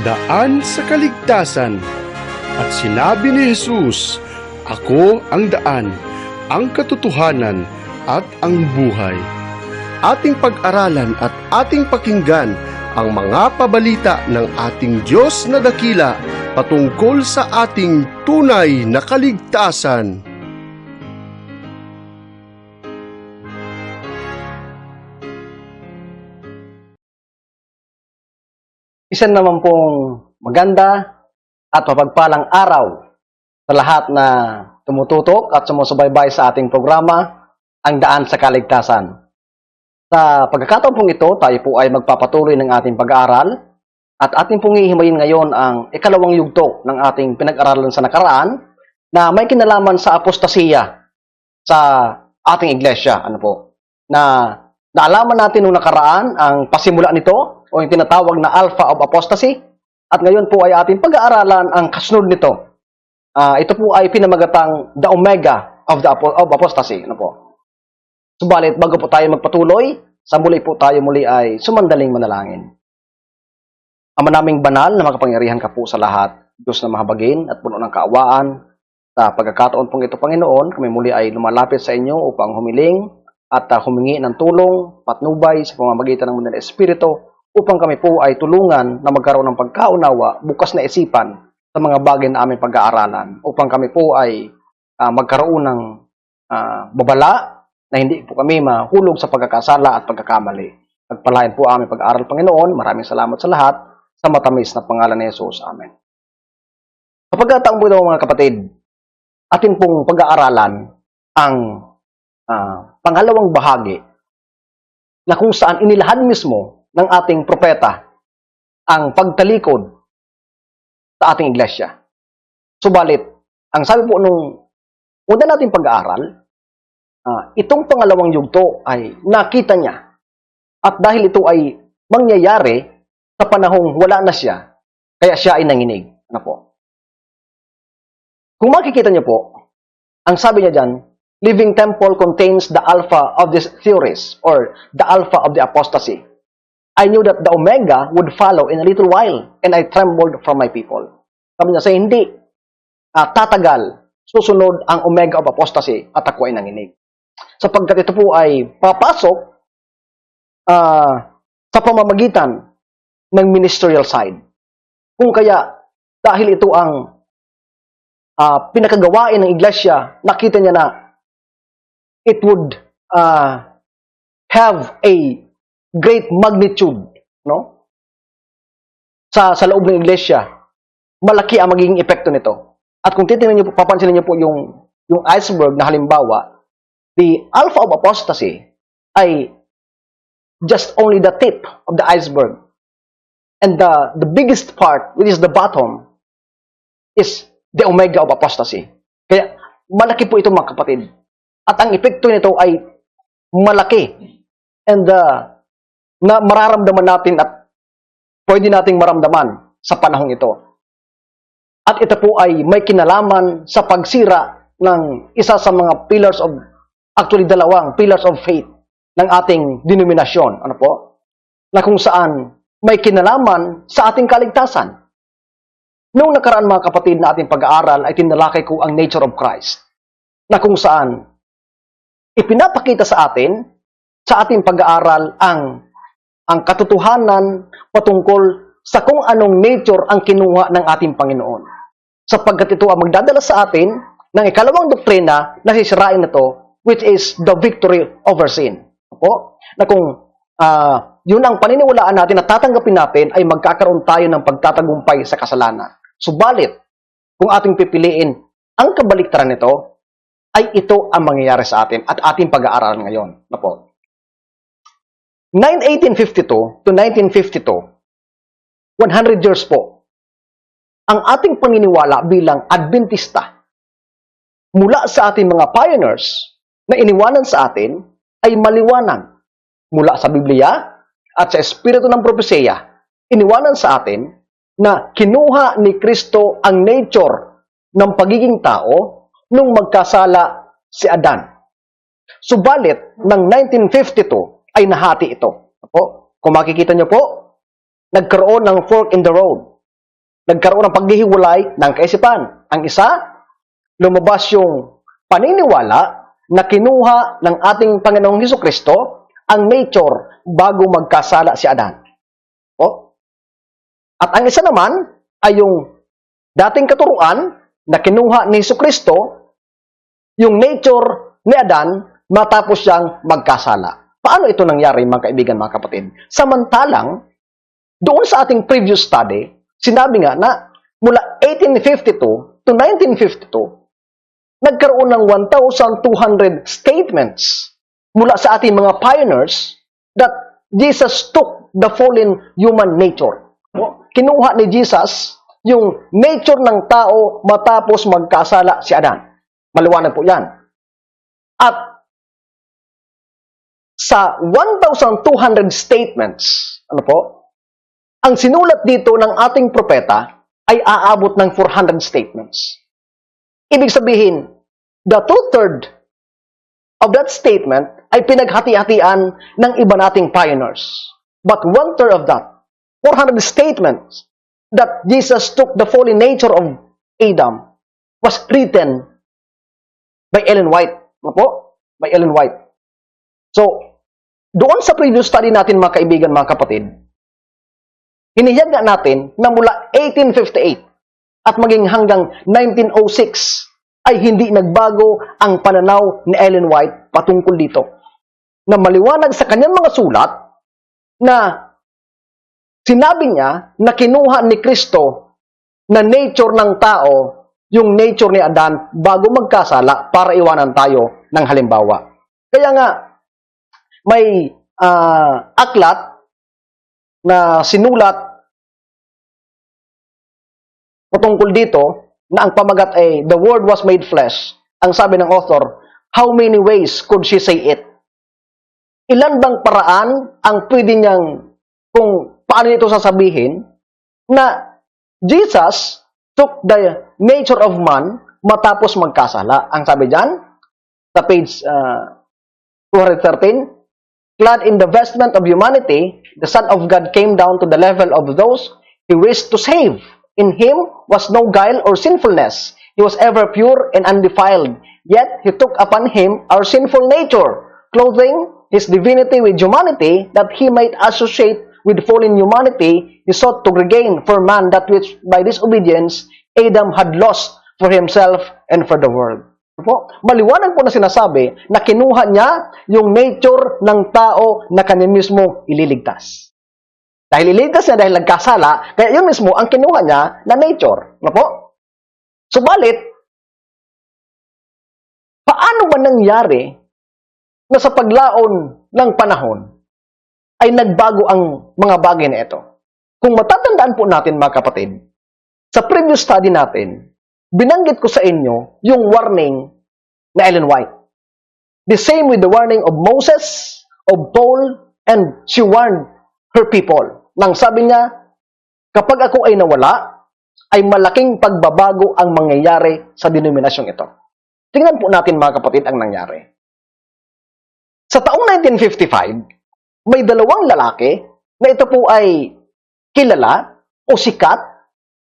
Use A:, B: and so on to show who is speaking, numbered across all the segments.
A: daan sa kaligtasan. At sinabi ni Jesus, "Ako ang daan, ang katotohanan, at ang buhay." Ating pag-aralan at ating pakinggan ang mga pabalita ng ating Diyos na dakila patungkol sa ating tunay na kaligtasan.
B: Isa naman pong maganda at mapagpalang araw sa lahat na tumututok at sumusubaybay sa ating programa, Ang Daan sa Kaligtasan. Sa pagkakataon pong ito, tayo po ay magpapatuloy ng ating pag-aaral at ating pong hihimayin ngayon ang ikalawang yugto ng ating pinag-aralan sa nakaraan na may kinalaman sa apostasiya sa ating iglesia. Naalaman natin nung nakaraan ang pasimula nito o yung tinatawag na Alpha of Apostasy. At ngayon po ay ating pag-aaralan ang kasunod nito. Ito po ay pinamagatang The Omega of Apostasy. Subalit, bago po tayo magpatuloy, sa muli po tayo muli ay sumandaling manalangin. Ama naming banal na makapangyarihan ka po sa lahat, Diyos na mahabagin at puno ng kaawaan, sa pagkakataon pong ito, Panginoon, kami muli ay lumalapit sa inyo upang humiling at humingi ng tulong, patnubay sa pamamagitan ng Banal na Espiritu, upang kami po ay tulungan na magkaroon ng pagkaunawa, bukas na isipan sa mga bagay na aming pag-aaralan, upang kami po ay magkaroon ng babala na hindi po kami mahulog sa pagkakasala at pagkakamali. Pagpalain po aming pag-aaral, Panginoon. Maraming salamat sa lahat sa matamis na pangalan ni Jesus. Amen. Sa pagkataon po ito, mga kapatid, atin pong pag-aaralan ang pangalawang bahagi na kung saan inilahad mismo ng ating propeta ang pagtalikod sa ating iglesia. Subalit, ang sabi po nung una nating pag-aaral, itong pangalawang yugto ay nakita niya. At dahil ito ay mangyayari sa panahong wala na siya, kaya siya ay nanginig. Kung makikita niyo po, ang sabi niya dyan, Living Temple contains the alpha of these theories or the alpha of the apostasy. I knew that the Omega would follow in a little while, and I trembled from my people. Sabi niya, hindi tatagal, susunod ang Omega of Apostasy, at ako ay nanginig. Sapagkat ito po ay papasok sa pamamagitan ng ministerial side. Kung kaya, dahil ito ang pinakagawain ng iglesia, nakita niya na it would have a great magnitude, sa loob ng iglesia, malaki ang magiging epekto nito. At kung titingnan niyo po, papansinin niyo po yung iceberg na halimbawa, the alpha of apostasy ay just only the tip of the iceberg. And the biggest part, which is the bottom, is the omega of apostasy. Kaya malaki po ito, mga kapatid. At ang epekto nito ay malaki. And na mararamdaman natin at pwede nating maramdaman sa panahong ito. At ito po ay may kinalaman sa pagsira ng isa sa mga dalawang pillars of faith ng ating denominasyon. Na kung saan may kinalaman sa ating kaligtasan. Noong nakaraan, mga kapatid, na ating pag-aaral ay tinalakay ko ang nature of Christ. Na kung saan ipinapakita sa atin sa ating pag-aaral ang katotohanan patungkol sa kung anong nature ang kinuha ng ating Panginoon. Sapagkat ito ang magdadala sa atin ng ikalawang doktrina na sisirain na to, which is the victory over sin. Na kung yun ang paniniwalaan natin na tatanggapin natin, ay magkakaroon tayo ng pagtatagumpay sa kasalanan. Subalit, kung ating pipiliin ang kabaliktaran nito, ay ito ang mangyayari sa atin at ating pag-aaralan ngayon. 1852 to 1952, 100 years po, ang ating paniniwala bilang Adventista mula sa ating mga pioneers na iniwanan sa atin ay maliwanag. Mula sa Biblia at sa Espiritu ng Propesya, iniwanan sa atin na kinuha ni Kristo ang nature ng pagiging tao nung magkasala si Adan. Subalit, ng 1952 ay nahati ito. Kung makikita nyo po, nagkaroon ng fork in the road. nagkaroon ng paghihiwalay ng kaisipan. Ang isa, lumabas yung paniniwala na kinuha ng ating Panginoong Hesukristo ang nature bago magkasala si Adan. O? At ang isa naman ay yung dating katuruan na kinuha ni Hesukristo yung nature ni Adan matapos siyang magkasala. Paano ito nangyari, mga kaibigan, mga kapatid? Samantalang, doon sa ating previous study, sinabi nga na mula 1852 to 1952, nagkaroon ng 1,200 statements mula sa ating mga pioneers that Jesus took the fallen human nature. Kinuha ni Jesus yung nature ng tao matapos magkasala si Adan. Maliwanag po yan. At sa 1,200 statements, ang sinulat dito ng ating propeta ay aabot ng 400 statements. Ibig sabihin, the 2/3 of that statement ay pinaghati-hatian ng iba nating pioneers. But 1/3 of that, 400 statements that Jesus took the fallen nature of Adam was written by Ellen White. By Ellen White. So, doon sa previous study natin, mga kaibigan, mga kapatid, hinihiyag nga natin na mula 1858 at maging hanggang 1906 ay hindi nagbago ang pananaw ni Ellen White patungkol dito. Na maliwanag sa kanyang mga sulat na sinabi niya na kinuha ni Kristo na nature ng tao yung nature ni Adan bago magkasala para iwanan tayo ng halimbawa. Kaya nga, may aklat na sinulat patungkol dito na ang pamagat ay The Word was made flesh. Ang sabi ng author, how many ways could she say it? Ilan bang paraan ang pwede niyang, kung paano ito sasabihin, na Jesus took the nature of man matapos magkasala. Ang sabi diyan, sa page 213, clad in the vestment of humanity, the Son of God came down to the level of those he wished to save. In him was no guile or sinfulness. He was ever pure and undefiled. Yet he took upon him our sinful nature, clothing his divinity with humanity, that he might associate with fallen humanity. He sought to regain for man that which by disobedience Adam had lost for himself and for the world. Maliwanag po na sinasabi na kinuha niya yung nature ng tao na kanya mismo ililigtas. Dahil ililigtas niya dahil nagkasala, kaya yun mismo ang kinuha niya na nature. Subalit, paano ba nangyari na sa paglaon ng panahon ay nagbago ang mga bagay na ito? Kung matatandaan po natin, mga kapatid, sa previous study natin, binanggit ko sa inyo yung warning na Ellen White. The same with the warning of Moses, of Paul, and she warned her people. Nang sabi niya, kapag ako ay nawala, ay malaking pagbabago ang mangyayari sa denominasyong ito. Tingnan po natin, mga kapatid, ang nangyari. Sa taong 1955, may dalawang lalaki na ito po ay kilala o sikat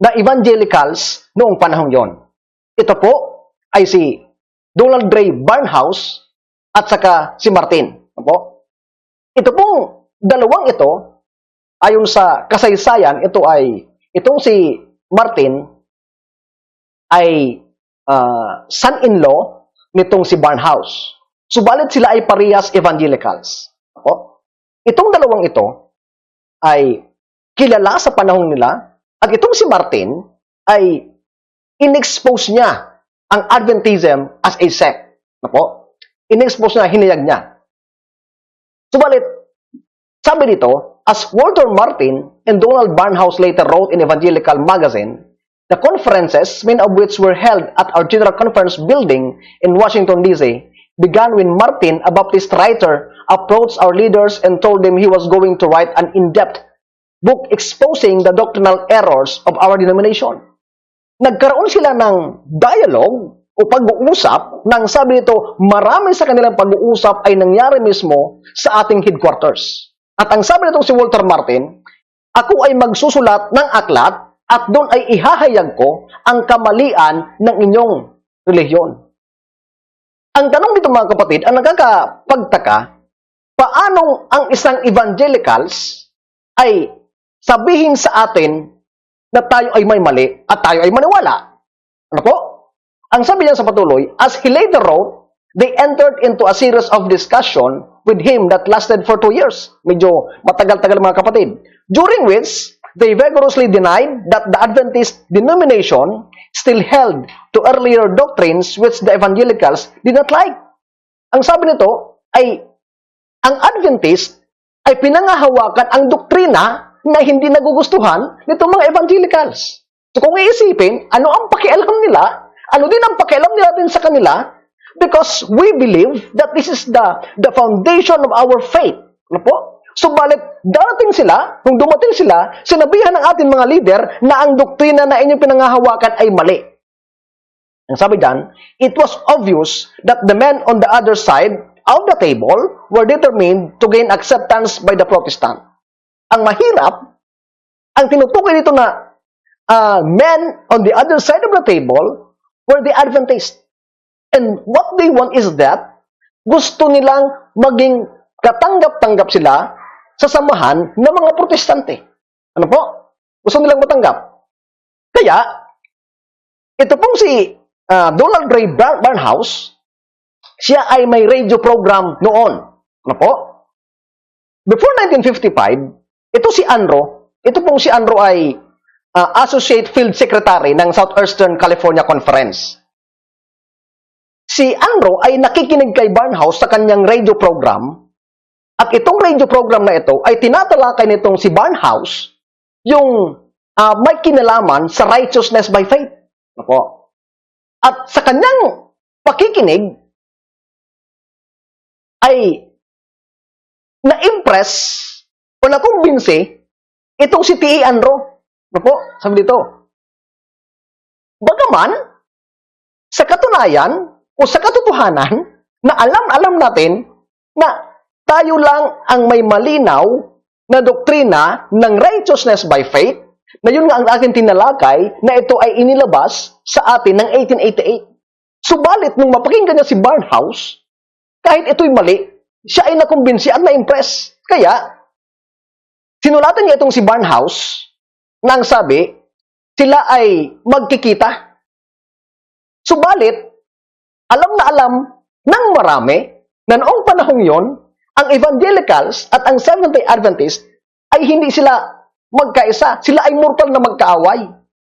B: na evangelicals noong panahong yon. Ito po ay si Donald Ray Barnhouse at saka si Martin. Ito pong dalawang ito, ayon sa kasaysayan, itong si Martin ay son-in-law nitong si Barnhouse. Subalit sila ay parehas evangelicals. Itong dalawang ito ay kilala sa panahon nila, at itong si Martin ay in-expose niya ang Adventism as a sect. In-expose niya, hinayag niya. Subalit, sabi dito, as Walter Martin and Donald Barnhouse later wrote in Evangelical Magazine, the conferences, many of which were held at our General Conference building in Washington, D.C., began when Martin, a Baptist writer, approached our leaders and told them he was going to write an in-depth book exposing the doctrinal errors of our denomination. Nagkaroon sila ng dialogue o pag-uusap nang sabi nito, marami sa kanilang pag-uusap ay nangyari mismo sa ating headquarters. At ang sabi nito si Walter Martin, ako ay magsusulat ng aklat at doon ay ihahayag ko ang kamalian ng inyong relihiyon. Ang tanong dito mga kapatid, ang nakakapagtaka, paanong ang isang evangelicals ay sabihin sa atin na tayo ay may mali at tayo ay maniwala? Ano po? Ang sabi niya sa patuloy, as he later wrote, they entered into a series of discussion with him that lasted for 2 years. Medyo matagal-tagal mga kapatid. During which, they vigorously denied that the Adventist denomination still held to earlier doctrines which the evangelicals did not like. Ang sabi nito ay, ang Adventist ay pinangahawakan ang doktrina na hindi nagugustuhan nitong mga evangelicals. So kung iisipin, ano ang pakialam nila? Ano din ang pakialam nila din sa kanila? Because we believe that this is the foundation of our faith. Ano po? Subalit, darating sila, kung dumating sila, sinabihan ng ating mga leader na ang doktrina na inyong pinangahawakan ay mali. Ang sabi dyan, it was obvious that the men on the other side of the table were determined to gain acceptance by the Protestant. Ang mahirap, ang tinutukoy dito na men on the other side of the table were the Adventists. And what they want is that gusto nilang maging katanggap-tanggap sila sa samahan ng mga protestante. Ano po? Gusto nilang matanggap. Kaya, ito pong si Donald Ray Barnhouse, siya ay may radio program noon. Ano po? Before 1955, ito pong si Anro ay Associate Field Secretary ng Southeastern California Conference. Si Anro ay nakikinig kay Barnhouse sa kanyang radio program. At itong radio program na ito ay tinatalakay nitong si Barnhouse yung may kinalaman sa righteousness by faith. Ako. At sa kanyang pakikinig ay na-impress o nakumbinsi itong si T.A. Anro. Ako, sabi dito. Bagaman, sa katunayan o sa katotohanan na alam natin na tayo lang ang may malinaw na doktrina ng righteousness by faith, na yun nga ang aking tinalakay, na ito ay inilabas sa atin ng 1888. Subalit, nung mapakinggan niya si Barnhouse, kahit ito'y mali, siya ay nakumbinsi at na-impress. Kaya, sinulatan niya itong si Barnhouse, na ang sabi, sila ay magkikita. Subalit, alam na alam ng marami na noong panahong yon, ang evangelicals at ang Seventh-day Adventist ay hindi sila magkaisa. Sila ay mortal na magkaaway.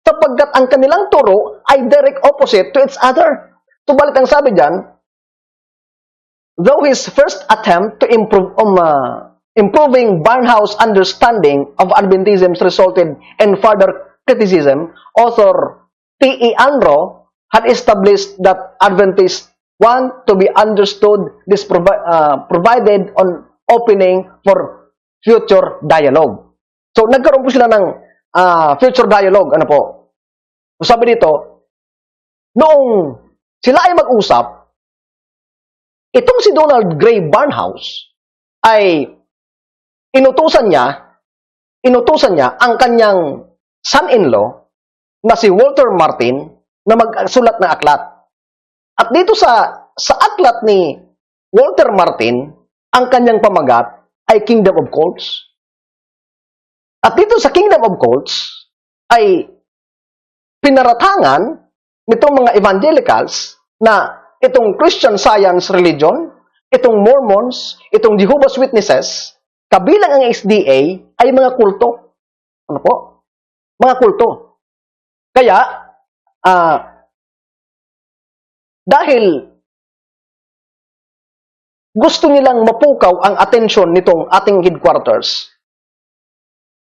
B: Sapagkat ang kanilang turo ay direct opposite to each other. Subalit ang sabi dyan, though his first attempt to improving Barnhouse understanding of Adventism resulted in further criticism, author T.E. Anro had established that Adventists want to be understood, this provided on opening for future dialogue. So, nagkaroon po sila ng future dialogue. Ano po? Sabi dito, noong sila ay mag-usap, itong si Donald Gray Barnhouse ay inutusan niya ang kanyang son-in-law na si Walter Martin na magsulat ng aklat. At dito sa aklat ni Walter Martin, ang kanyang pamagat ay Kingdom of Cults. At dito sa Kingdom of Cults ay pinaratangan nitong mga evangelicals na itong Christian Science religion, itong Mormons, itong Jehovah's Witnesses, kabilang ang SDA ay mga kulto. Ano po? Mga kulto. Kaya, dahil gusto nilang mapukaw ang atensyon nitong ating headquarters,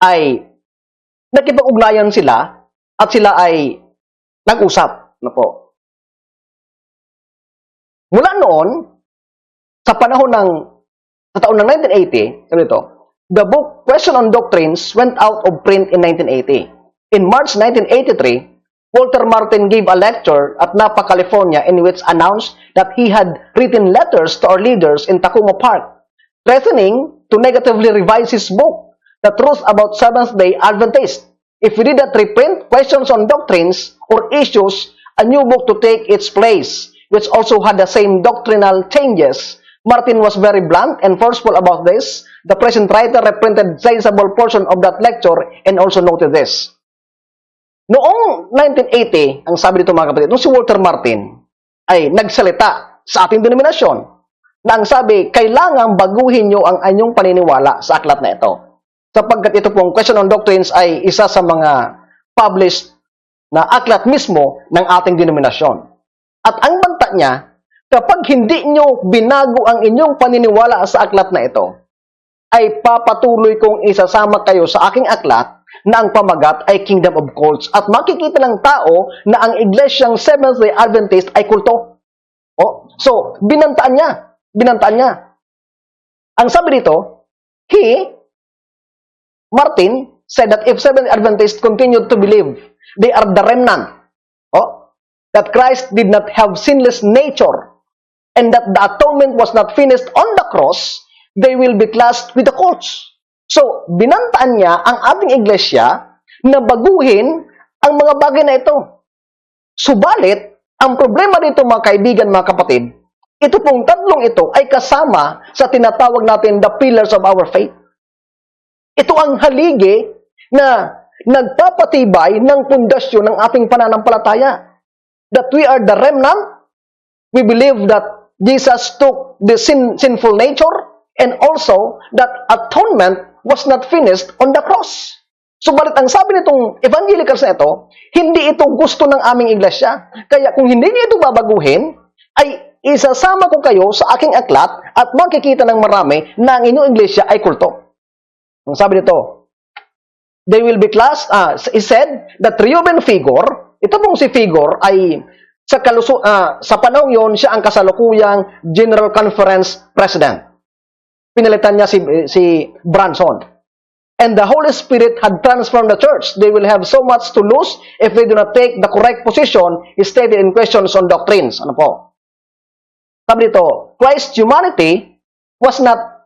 B: ay nakipag-ugnayan sila at sila ay nag-usap. Ano po? Mula noon, sa panahon sa taon ng 1980, ganito, the book Question on Doctrines went out of print in 1980. In March 1983, Walter Martin gave a lecture at Napa, California, in which announced that he had written letters to our leaders in Takoma Park, threatening to negatively revise his book, The Truth About Seventh-day Adventists, if we did not reprint questions on doctrines or issues, a new book to take its place, which also had the same doctrinal changes. Martin was very blunt and forceful about this. The present writer reprinted sizable portion of that lecture and also noted this. Noong 1980, ang sabi dito mga kapatid, nung si Walter Martin ay nagsalita sa ating denominasyon na ang sabi, kailangang baguhin nyo ang anyong paniniwala sa aklat na ito. Sapagkat ito pong Question on Doctrines ay isa sa mga published na aklat mismo ng ating denominasyon. At ang banta niya, kapag hindi nyo binago ang inyong paniniwala sa aklat na ito, ay papatuloy kong isasama kayo sa aking aklat na ang pamagat ay Kingdom of Cults. At makikita ng tao na ang Iglesyang Seventh-day Adventist ay kulto. So, binantaan niya. Binantaan niya. Ang sabi dito, Martin said that if Seventh-day Adventists continued to believe they are the remnant, that Christ did not have sinless nature, and that the atonement was not finished on the cross, they will be classed with the cults. So, binantaan niya ang ating iglesia na baguhin ang mga bagay na ito. Subalit, ang problema dito mga kaibigan, mga kapatid, ito pong tatlong ito ay kasama sa tinatawag natin the pillars of our faith. Ito ang haligi na nagpapatibay ng pundasyon ng ating pananampalataya. That we are the remnant, we believe that Jesus took the sinful nature, and also that atonement was not finished on the cross. Subalit ang sabi nitong evangelicals na ito, hindi ito gusto ng aming iglesia. Kaya kung hindi niyo ito babaguhin, ay isasama ko kayo sa aking aklat at makikita ng marami na ang inyong iglesia ay kulto. Ang sabi nito, they will be classed, he said, that Reuben Figure, ito pong si Figure ay sa panahon yon siya ang kasalukuyang General Conference President. Pinalitan niya si Branson. And the Holy Spirit had transformed the church. They will have so much to lose if they do not take the correct position stated in questions on doctrines. Ano po? Sabi dito, Christ's humanity was not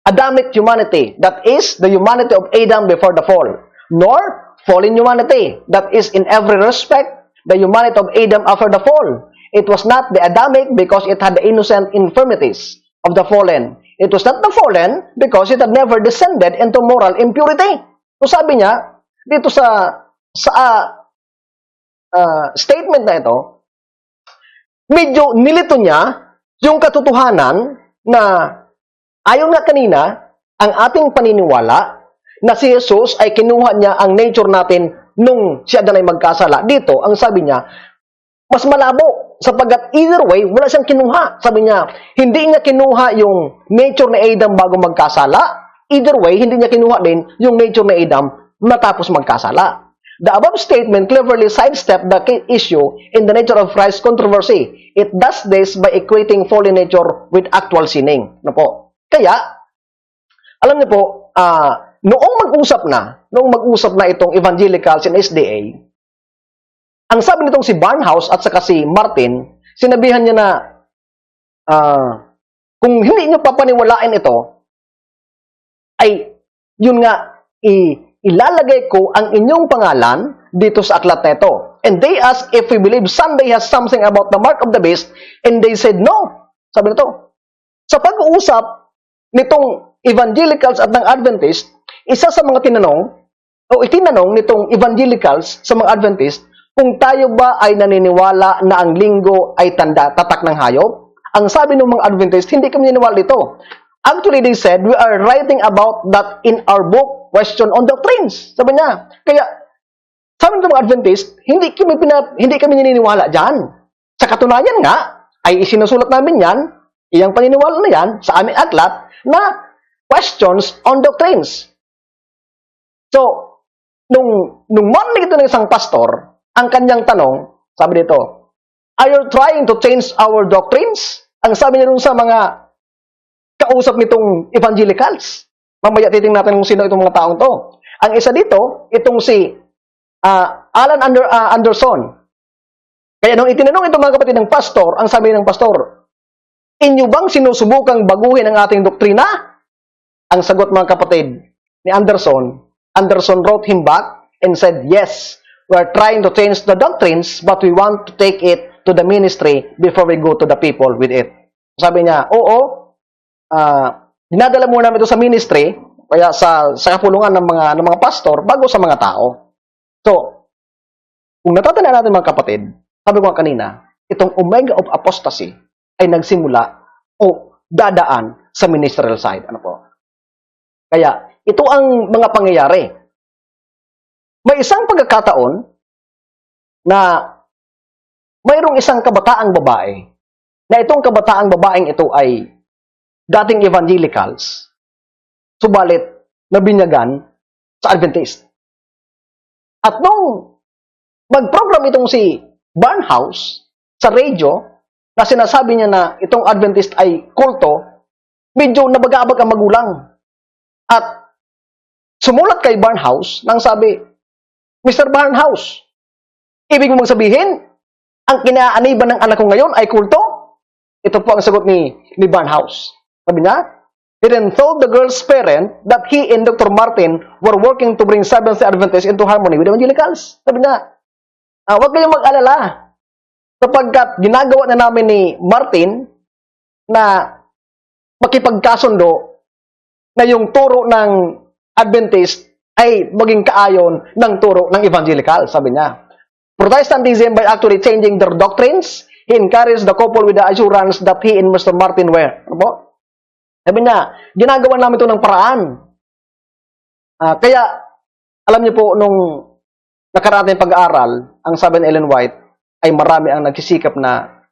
B: Adamic humanity, that is, the humanity of Adam before the fall, nor fallen humanity, that is, in every respect, the humanity of Adam after the fall. It was not the Adamic because it had the innocent infirmities of the fallen. It was not the fallen because it had never descended into moral impurity. So sabi niya, dito sa statement na ito, medyo nilito niya yung katotohanan na ayon nga kanina, ang ating paniniwala na si Jesus ay kinuha niya ang nature natin nung siya na ay magkasala. Dito, ang sabi niya, mas malabo sapagkat either way, wala siyang kinuha. Sabi niya, hindi niya kinuha yung nature ni Adam bago magkasala. Either way, hindi niya kinuha din yung nature ni Adam matapos magkasala. The above statement cleverly sidestepped the issue in the nature of Christ's controversy. It does this by equating fallen nature with actual sinning. Ano po? Kaya, alam niyo po, noong mag-usap na itong evangelicals in SDA, ang sabi nitong si Barnhouse at saka si Martin, sinabihan niya na, kung hindi niyo papaniwalain ito, ay, yun nga, ilalagay ko ang inyong pangalan dito sa aklat na ito. And they asked if we believe Sunday has something about the mark of the beast, and they said no. Sabi nito, sa pag-uusap nitong evangelicals at ng Adventist, isa sa mga itinanong nitong evangelicals sa mga Adventist, kung tayo ba ay naniniwala na ang linggo ay tatak ng hayop? Ang sabi ng mga Adventist, hindi kami naniniwala dito. Actually, they said, we are writing about that in our book, Question on Doctrines. Sabi niya, kaya, sabi ng mga Adventist, hindi kami naniniwala dyan. Sa katunayan nga, ay isinusulat namin yan, iyang paniniwala na yan, sa aming aklat, na questions on doctrines. So, nung morning ito ng isang pastor, ang kanyang tanong, sabi dito, are you trying to change our doctrines? Ang sabi niya dun sa mga kausap nitong evangelicals. Mamaya titingnan natin kung sino itong mga taong to. Ang isa dito, itong si Alan Anderson. Kaya nung itinanong itong mga kapatid ng pastor, ang sabi ng pastor, inyo bang sinusubukang baguhin ang ating doktrina? Ang sagot mga kapatid ni Anderson wrote him back and said, yes, we're trying to change the doctrines, but we want to take it to the ministry before we go to the people with it. Sabi niya, oo, dinadala muna namin ito sa ministry, kaya sa kapulungan ng mga pastor, bago sa mga tao. So, kung natatandaan natin mga kapatid, sabi ko nga kanina, itong omega of apostasy ay nagsimula o dadaan sa ministerial side. Ano po? Kaya, ito ang mga pangyayari. May isang pagkakataon na mayroong isang kabataang babae na itong kabataang babaeng ito ay dating evangelicals, subalit nabinyagan sa Adventist. At nung mag-program itong si Barnhouse sa radio na sinasabi niya na itong Adventist ay kulto, medyo nabagabag ang magulang. At sumulat kay Barnhouse nang sabi, Mr. Barnhouse, ibig mong sabihin, ang kinaaniban ng anak ko ngayon ay kulto? Ito po ang sagot ni Barnhouse. Sabi niya, he then told the girl's parent that he and Dr. Martin were working to bring Seventh-day Adventists into harmony with evangelicals. Sabi niya, huwag kayong mag-alala sapagkat ginagawa na namin ni Martin na makipagkasundo na yung turo ng Adventist ay maging kaayon ng turo ng evangelical, sabi niya. Protestantism, by actually changing their doctrines, he encouraged the couple with the assurance that he and Mr. Martin were. Ano po? Sabi niya, ginagawa namin ito ng paraan. Kaya, alam niyo po, nung nakarating pag-aaral, ang sabi ni Ellen White, ay marami ang nagsisikap na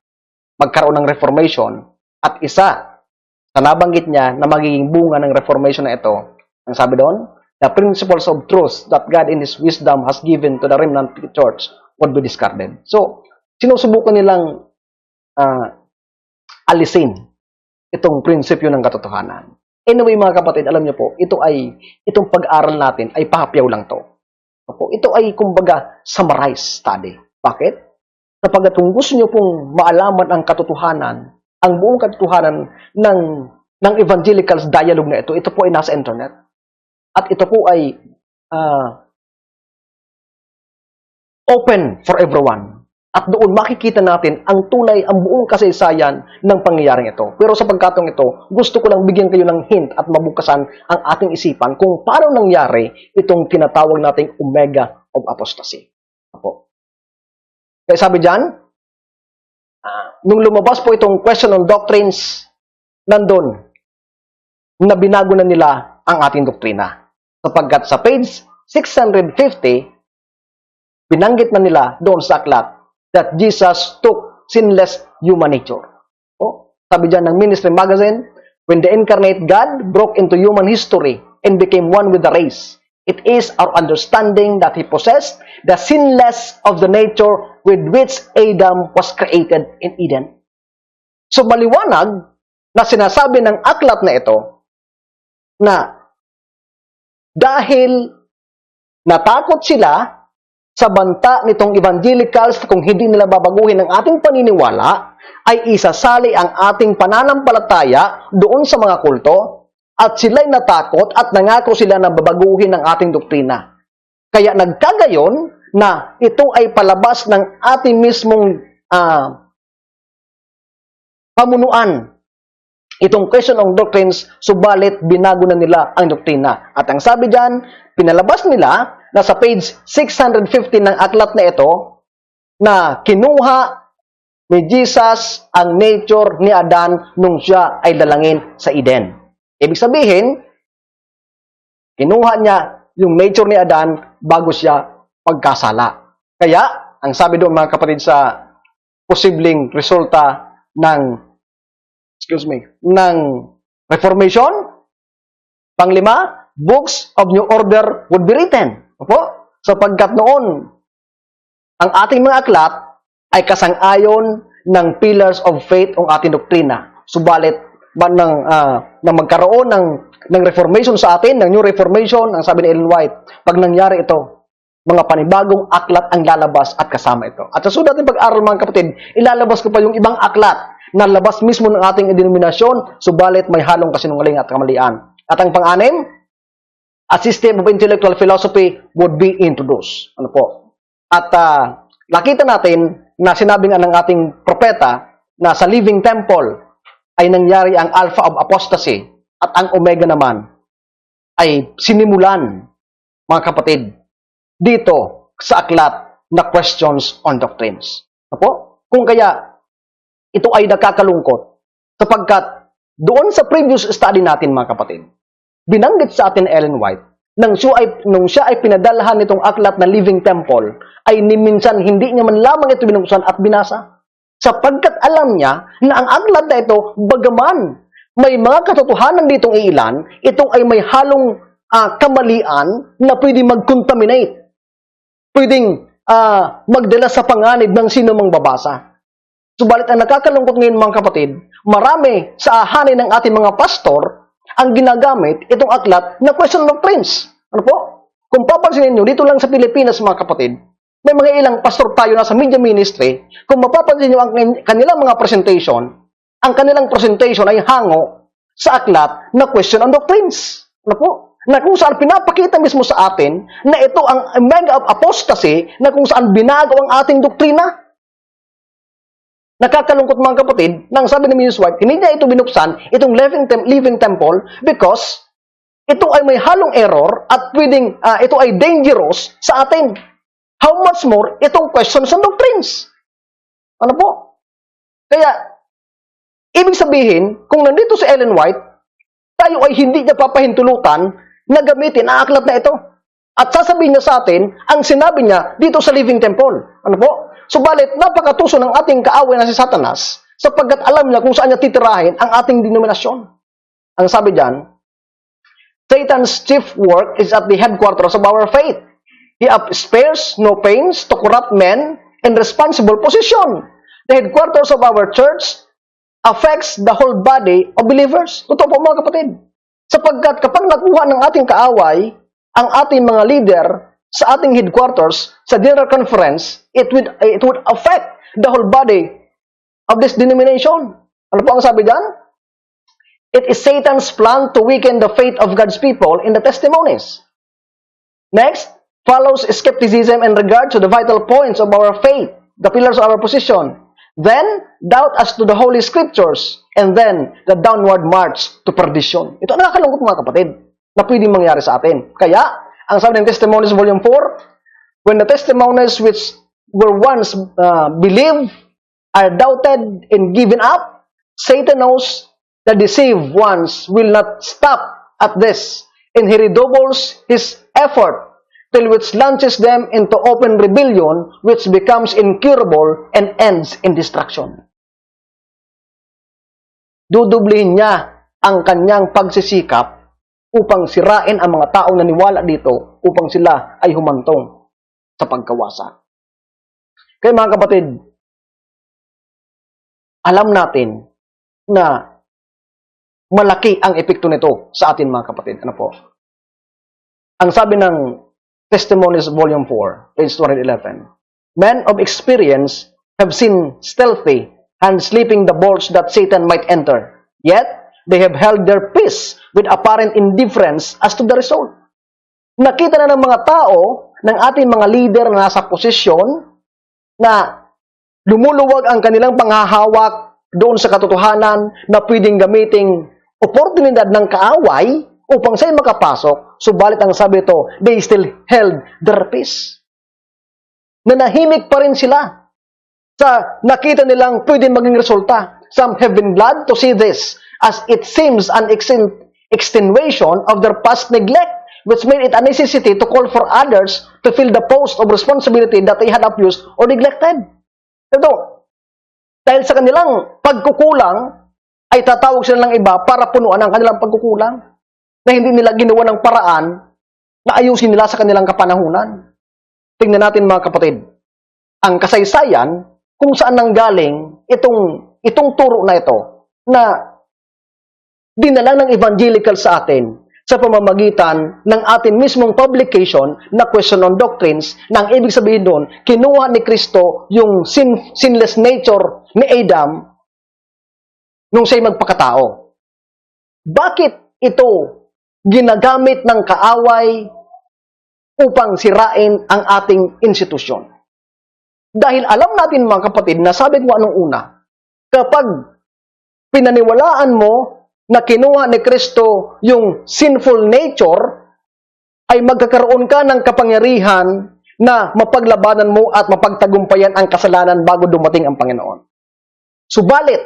B: magkaroon ng reformation. At isa, sa nabanggit niya na magiging bunga ng reformation na ito, ang sabi doon, the principles of truth that God in His wisdom has given to the remnant church would be discarded. So, sinusubukan nilang alisin itong prinsipyo ng katotohanan. Anyway, mga kapatid, alam niyo po, itong pag-aral natin ay pahapyaw lang to. Ito ay, kumbaga, summarized study. Bakit? Kapag kung gusto niyo pong maalaman ang katotohanan, ang buong katotohanan ng evangelicals dialogue na ito po ay nasa internet. At ito po ay open for everyone. At doon makikita natin ang tunay, ang buong kasaysayan ng pangyayaring ito. Pero sa pagkatong ito, gusto ko lang bigyan kayo ng hint at mabukasan ang ating isipan kung paano nangyari itong tinatawag nating omega of apostasy. Ako. Kaya sabi dyan, nung lumabas po itong question on doctrines, nandun, na binago na nila ang ating doktrina. Sapagkat sa page 650, binanggit na nila doon sa aklat that Jesus took sinless human nature. Sabi dyan ng Ministry Magazine, when the incarnate God broke into human history and became one with the race, it is our understanding that He possessed the sinless of the nature with which Adam was created in Eden. So maliwanag na sinasabi ng aklat na ito na dahil natakot sila sa banta nitong evangelicals kung hindi nila babaguhin ang ating paniniwala, ay isasali ang ating pananampalataya doon sa mga kulto at sila'y natakot at nangako sila na babaguhin ang ating doktrina. Kaya nagkagayon na ito ay palabas ng ating mismong pamunuan. Itong question on doctrines, subalit binago na nila ang doktrina. At ang sabi dyan, pinalabas nila na sa page 650 ng aklat na ito, na kinuha ni Jesus ang nature ni Adan nung siya ay lalangin sa Eden. Ibig sabihin, kinuha niya yung nature ni Adan bago siya pagkasala. Kaya, ang sabi doon mga kapatid sa posibleng resulta ng Reformation, panglima, books of New Order would be written. Opo? Sapagkat noon, ang ating mga aklat ay kasang-ayon ng pillars of faith o ating doktrina. Subalit, nang magkaroon ng Reformation sa atin, ng New Reformation, ang sabi ni Ellen White, pag nangyari ito, mga panibagong aklat ang lalabas at kasama ito. At sa sunod natin pag-aral mga kapatid, ilalabas ko pa yung ibang aklat na labas mismo ng ating denominasyon, subalit may halong kasinungaling at kamalian. At ang pang-anim, a system of intellectual philosophy would be introduced. Ano po? At nakita natin na sinabi nga ng ating propeta na sa living temple ay nangyari ang alpha of apostasy at ang omega naman ay sinimulan, mga kapatid, dito sa aklat na questions on doctrines. Ano po? Kung kaya ito ay nakakalungkot sapagkat doon sa previous study natin, mga kapatid, binanggit sa atin Ellen White nung siya ay pinadalahan nitong aklat na living temple ay minsan hindi niya man lamang ito binuksan at binasa. Sapagkat alam niya na ang aklat na ito, bagaman may mga katotohanan ditong iilan, ito ay may halong kamalian na pwede mag-contaminate. Pwedeng magdala sa panganib ng sino mang babasa. Subalit ang nakakalungkot ngayon, mga kapatid, marami sa ahanin ng ating mga pastor ang ginagamit itong aklat na question doctrines. Ano po? Kung papansinin nyo, dito lang sa Pilipinas, mga kapatid, may mga ilang pastor tayo na sa media ministry, kung mapapansin nyo ang kanilang mga presentation, ang kanilang presentation ay hango sa aklat na question on doctrines. Ano po? Na kung saan pinapakita mismo sa atin na ito ang mega of apostasy na kung saan binago ang ating doktrina. Nakakalungkot, mga kapatid, nang sabi ni Mrs. White, hindi niya ito binuksan, itong living temple, because ito ay may halong error at pwedeng ito ay dangerous sa atin. How much more itong questions and doctrines? Ano po? Kaya, ibig sabihin, kung nandito si Ellen White, tayo ay hindi niya papahintulutan na gamitin ang aklat na ito. At sasabihin niya sa atin, ang sinabi niya dito sa living temple. Ano po? Subalit, napakatuso ng ating kaaway na si Satanas sapagkat alam niya kung saan niya titirahin ang ating denominasyon. Ang sabi diyan, Satan's chief work is at the headquarters of our faith. He spares no pains to corrupt men in responsible position. The headquarters of our church affects the whole body of believers. Totoo po, mga kapatid. Sapagkat kapag nakuha ng ating kaaway ang ating mga leader sa ating headquarters, sa general conference, it would affect the whole body of this denomination. Ano po ang sabi diyan? It is Satan's plan to weaken the faith of God's people in the testimonies. Next, follows skepticism in regard to the vital points of our faith, the pillars of our position. Then, doubt as to the Holy Scriptures, and then, the downward march to perdition. Ito ang nakakalungkot, mga kapatid, na pwedeng mangyari sa atin. Kaya, ang sabi ng Testimonies Volume 4, when the testimonies which were once believed are doubted and given up, Satan knows the deceived ones will not stop at this, and he redoubles his effort till which launches them into open rebellion, which becomes incurable and ends in destruction. Dudublihin niya ang kanyang pagsisikap upang sirain ang mga taong naniwala dito, upang sila ay humantong sa pagkawasak. Kaya, mga kapatid, alam natin na malaki ang epekto nito sa atin, mga kapatid. Ano po? Ang sabi ng Testimonies Volume 4, page 211. Men of experience have seen stealthy and slipping the bolts that Satan might enter. Yet, they have held their peace with apparent indifference as to the result. Nakita na ng mga tao, ng ating mga leader na nasa posisyon, na lumuluwag ang kanilang panghahawak doon sa katotohanan na pwedeng gamiting oportunidad ng kaaway upang siya'y makapasok, subalit ang sabi ito, they still held their peace. Nanahimik pa rin sila sa nakita nilang pwedeng maging resulta. Some have been glad to see this, as it seems an extenuation of their past neglect, which made it a necessity to call for others to fill the post of responsibility that they had abused or neglected. Ito, dahil sa kanilang pagkukulang, ay tatawag sila ng iba para punuan ang kanilang pagkukulang na hindi nila ginawa ng paraan na ayusin nila sa kanilang kapanahunan. Tingnan natin, mga kapatid, ang kasaysayan kung saan nanggaling itong turo na ito na dinala ng evangelical sa atin sa pamamagitan ng ating mismong publication na Question on Doctrines, na ang ibig sabihin doon, kinuha ni Kristo yung sinless nature ni Adam nung siya'y magpakatao. Bakit ito ginagamit ng kaaway upang sirain ang ating institusyon. Dahil alam natin mga kapatid, na sabi ko anong una, kapag pinaniwalaan mo na kinuha ni Kristo yung sinful nature, ay magkakaroon ka ng kapangyarihan na mapaglabanan mo at mapagtagumpayan ang kasalanan bago dumating ang Panginoon. Subalit,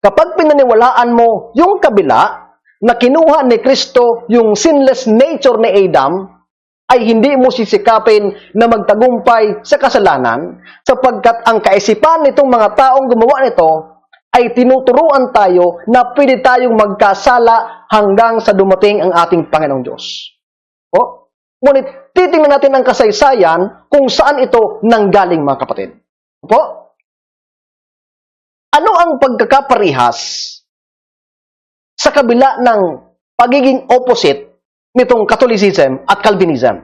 B: kapag pinaniwalaan mo yung kabila, na kinuha ni Kristo yung sinless nature ni Adam, ay hindi mo sisikapin na magtagumpay sa kasalanan sapagkat ang kaisipan nitong mga taong gumawa nito ay tinuturuan tayo na pwede tayong magkasala hanggang sa dumating ang ating Panginoong Diyos. O, ngunit titingnan natin ang kasaysayan kung saan ito nanggaling mga kapatid. Opo? Ano ang pagkakaparihas sa kabila ng pagiging opposite nitong Catholicism at Calvinism?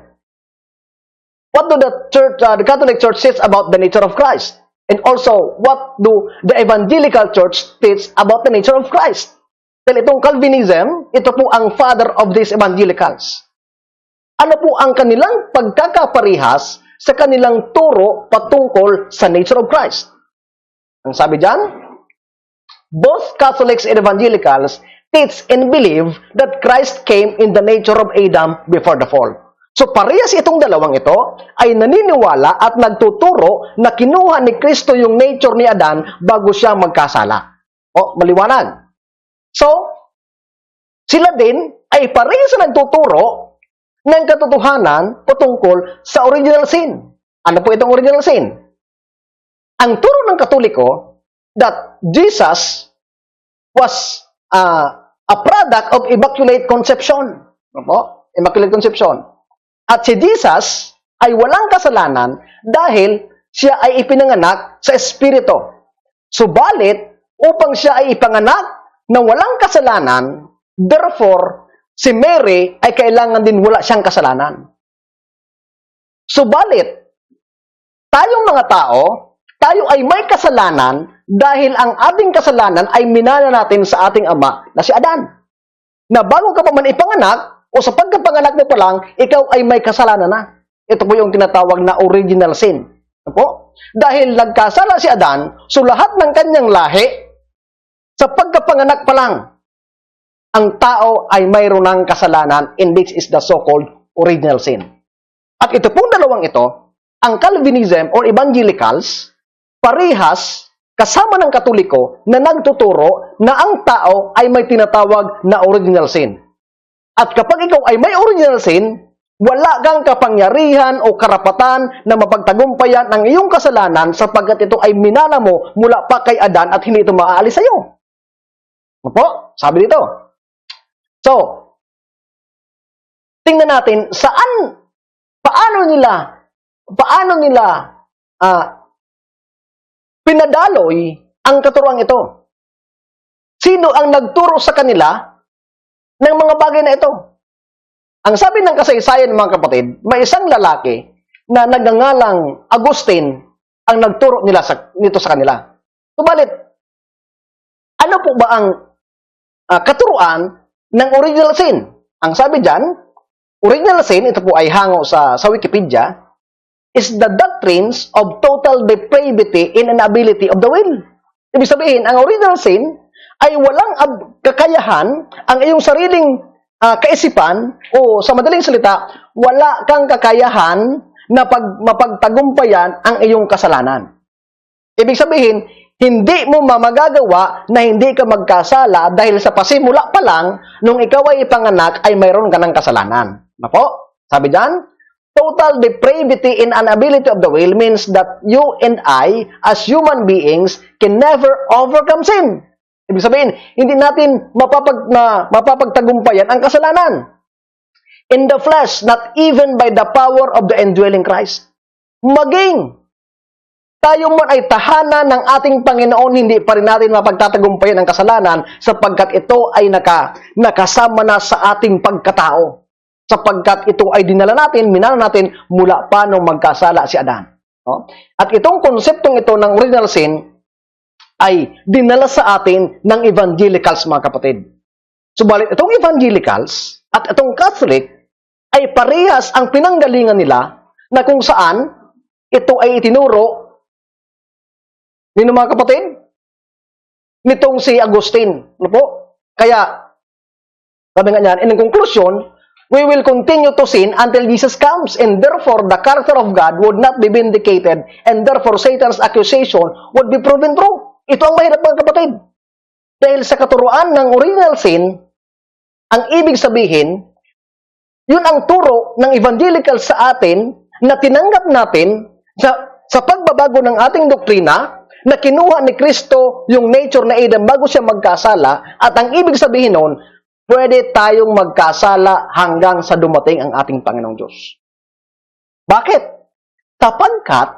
B: What do the Catholic Church says about the nature of Christ? And also, what do the Evangelical Church teach about the nature of Christ? Dahil itong Calvinism, ito po ang father of these evangelicals. Ano po ang kanilang pagkakaparihas sa kanilang turo patungkol sa nature of Christ? Ang sabi diyan, both Catholics and Evangelicals teach and believe that Christ came in the nature of Adam before the fall. So parehas itong dalawang ito ay naniniwala at nagtuturo na kinuha ni Kristo yung nature ni Adan bago siya magkasala. O, maliwanag. So, sila din ay parehas na nagtuturo ng katotohanan patungkol sa original sin. Ano po itong original sin? Ang turo ng Katoliko that Jesus was a product of Immaculate Conception. Opo? Immaculate Conception. At si Jesus ay walang kasalanan dahil siya ay ipinanganak sa Espiritu. Subalit, upang siya ay ipanganak na walang kasalanan, therefore, si Mary ay kailangan din wala siyang kasalanan. Subalit, tayong mga tao, tayo ay may kasalanan dahil ang ating kasalanan ay minana natin sa ating ama na si Adan. Na bago ka pa man ipanganak, o sa pagkapanganak mo pa lang, ikaw ay may kasalanan na. Ito po yung tinatawag na original sin. Opo? Dahil nagkasala si Adan, so lahat ng kanyang lahi, sa pagkapanganak pa lang, ang tao ay mayroon ng kasalanan, and this is the so-called original sin. At ito pong dalawang ito, ang Calvinism or Evangelicals, parehas kasama ng Katoliko na nagtuturo na ang tao ay may tinatawag na original sin. At kapag ikaw ay may original sin, wala kang kapangyarihan o karapatan na mapagtagumpayan ang iyong kasalanan sapagkat ito ay minana mo mula pa kay Adan at hindi ito maaalis sa iyo. Opo? Sabi dito. So, tingnan natin paano nila pinadaloy ang katuruan ito. Sino ang nagturo sa kanila ng mga bagay na ito? Ang sabi ng kasaysayan, mga kapatid, may isang lalaki na nagngangalang Agustin ang nagturo nito sa kanila. Subalit, ano po ba ang katuruan ng original sin? Ang sabi dyan, original sin, ito po ay hango sa Wikipedia, is the doctrines of total depravity and inability of the will. Ibig sabihin, ang original sin ay walang kakayahan ang iyong sariling kaisipan o sa madaling salita, wala kang kakayahan na mapagtagumpayan ang iyong kasalanan. Ibig sabihin, hindi mo magagawa na hindi ka magkasala dahil sa pasimula pa lang, nung ikaw ay ipanganak, ay mayroon ka ng kasalanan. Nako, sabi dyan, total depravity and inability of the will means that you and I, as human beings, can never overcome sin. Ibig sabihin, hindi natin mapapagtagumpayan ang kasalanan. In the flesh, not even by the power of the indwelling Christ. Maging tayo man ay tahanan ng ating Panginoon, hindi pa rin natin mapagtatagumpayan ang kasalanan sapagkat ito ay nakasama na sa ating pagkatao. Sapagkat ito ay minana natin mula pa nung magkasala si Adan. No? At itong konseptong ito ng original sin ay dinala sa atin ng evangelicals, mga kapatid. Subalit itong evangelicals at itong Catholic ay parehas ang pinanggalingan nila na kung saan ito ay itinuro nino mga kapatid nitong si Agustin. Ano po? Kaya, sabi nga niyan, in conclusion, we will continue to sin until Jesus comes, and therefore the character of God would not be vindicated, and therefore Satan's accusation would be proven true. Ito ang mahirap mga kapatid. Dahil sa katuruan ng original sin, ang ibig sabihin, yun ang turo ng evangelical sa atin na tinanggap natin sa pagbabago ng ating doktrina na kinuha ni Kristo yung nature na Adam bago siya magkasala, at ang ibig sabihin nun, pwede tayong magkasala hanggang sa dumating ang ating Panginoong Diyos. Bakit? Sapagkat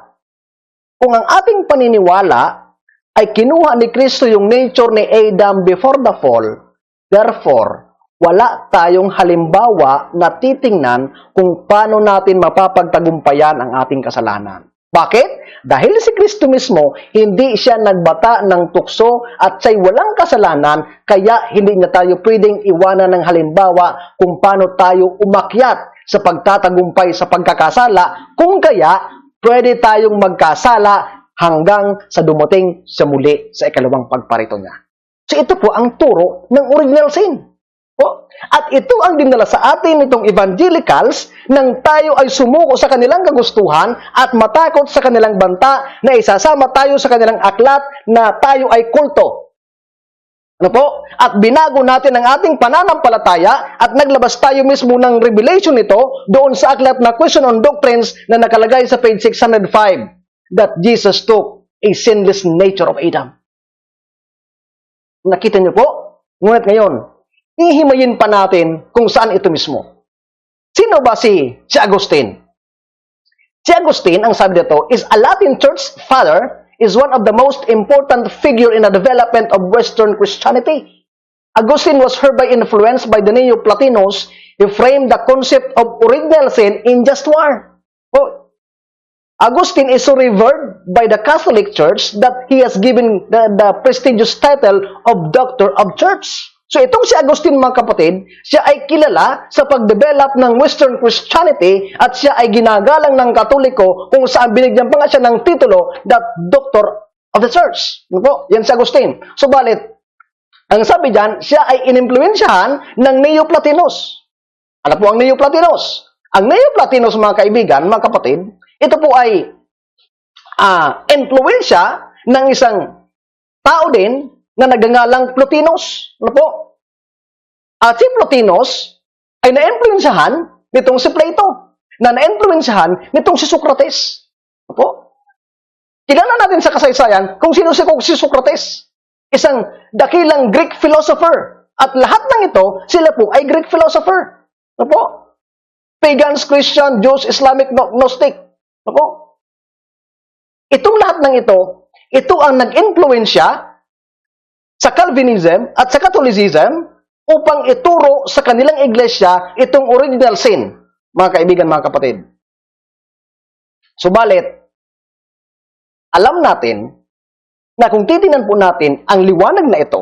B: kung ang ating paniniwala ay kinuha ni Kristo yung nature ni Adam before the fall, therefore, wala tayong halimbawa na titingnan kung paano natin mapapagtagumpayan ang ating kasalanan. Bakit? Dahil si Kristo mismo, hindi siya nagbata ng tukso at siya'y walang kasalanan, kaya hindi niya tayo pwedeng iwanan ng halimbawa kung paano tayo umakyat sa pagtatagumpay sa pagkakasala, kung kaya pwede tayong magkasala hanggang sa dumating sa muli sa ikalawang pagparito niya. So ito po ang turo ng original sin. At ito ang dinala sa atin nitong evangelicals nang tayo ay sumuko sa kanilang kagustuhan at matakot sa kanilang banta na isasama tayo sa kanilang aklat na tayo ay kulto. Ano po? At binago natin ang ating pananampalataya at naglabas tayo mismo ng revelation nito doon sa aklat na Question on Doctrines na nakalagay sa page 605 that Jesus took a sinless nature of Adam. Nakita niyo po? Ngunit ngayon, ihimayin pa natin kung saan ito mismo. Sino ba si Agustin? Si Agustin, ang sabi dito, is a Latin church father, is one of the most important figure in the development of Western Christianity. Agustin was hereby influenced by the Neoplatonos. He framed the concept of original sin in just one. Agustin is so revered by the Catholic Church that he has given the prestigious title of Doctor of Church. So itong si Agustin mga kapatid, siya ay kilala sa pag-develop ng Western Christianity at siya ay ginagalang ng Katoliko kung saan binigyan pa nga siya ng titulo that Doctor of the Church. Ano po? Yan si Agustin. Subalit, ang sabi dyan, siya ay inimpluwensyahan ng Neoplatonos. Ano po ang Neoplatonos? Ang Neoplatonos mga kaibigan, mga kapatid, ito po ay influensya ng isang tao din na nagngangalang Plotinus. Ano po? At si Plotinus ay na-influensyahan nitong si Plato, na na-influensyahan nitong si Socrates. Ano po? Kilala natin sa kasaysayan kung sino si Socrates. Isang dakilang Greek philosopher. At lahat ng ito, sila po ay Greek philosopher. Ano po? Pagans, Christian, Jews, Islamic, Gnostic. Ano po? Itong lahat ng ito ang nag-influensya sa Calvinism at sa Catholicism upang ituro sa kanilang iglesia itong original sin, mga kaibigan, mga kapatid. Subalit, alam natin na kung titingnan po natin ang liwanag na ito,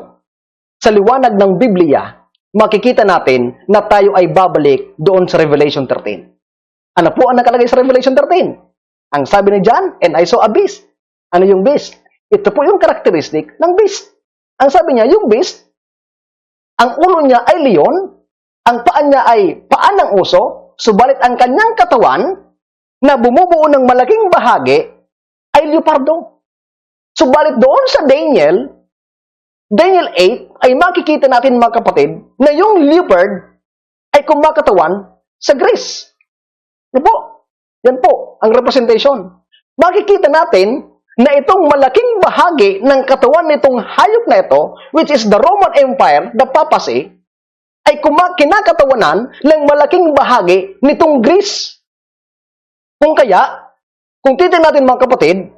B: sa liwanag ng Biblia, makikita natin na tayo ay babalik doon sa Revelation 13. Ano po ang nakalagay sa Revelation 13? Ang sabi ni John, and I saw a beast. Ano yung beast? Ito po yung karakteristik ng beast. Ang sabi niya, yung beast, ang ulo niya ay leon, ang paa niya ay paa ng uso, subalit ang kanyang katawan na bumubuo ng malaking bahagi ay leopardo. Subalit doon sa Daniel 8, ay makikita natin mga kapatid na yung leopard ay kumakatawan sa Greece. Yan po. Yan po ang representation. Makikita natin na itong malaking bahagi ng katawan nitong hayop na ito, which is the Roman Empire, the papacy, ay kinakatawanan ng malaking bahagi nitong Greece. Kung kaya, kung titignan natin mga kapatid,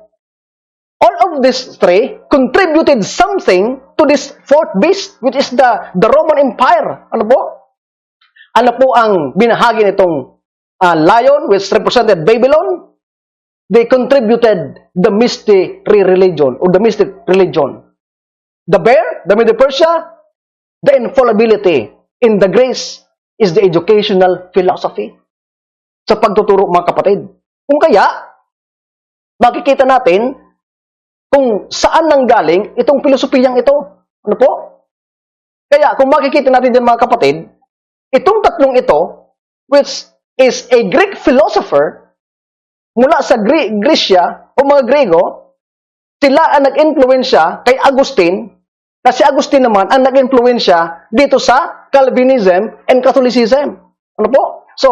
B: all of these three contributed something to this fourth beast, which is the Roman Empire. Ano po? Ano po ang binahagi nitong lion, which represented Babylon? They contributed the mystery religion or the mystic religion. The bear, the Medo-Persia, the infallibility in the grace is the educational philosophy sa pagtuturo, mga kapatid. Kung kaya, makikita natin kung saan nanggaling itong filosofiyang ito. Ano po? Kaya kung makikita natin din, mga kapatid, itong tatlong ito, which is a Greek philosopher mula sa Grisya o mga Grego, sila ang nag-influensya kay Agustin, na si Agustin naman ang nag-influensya dito sa Calvinism and Catholicism. Ano po? So,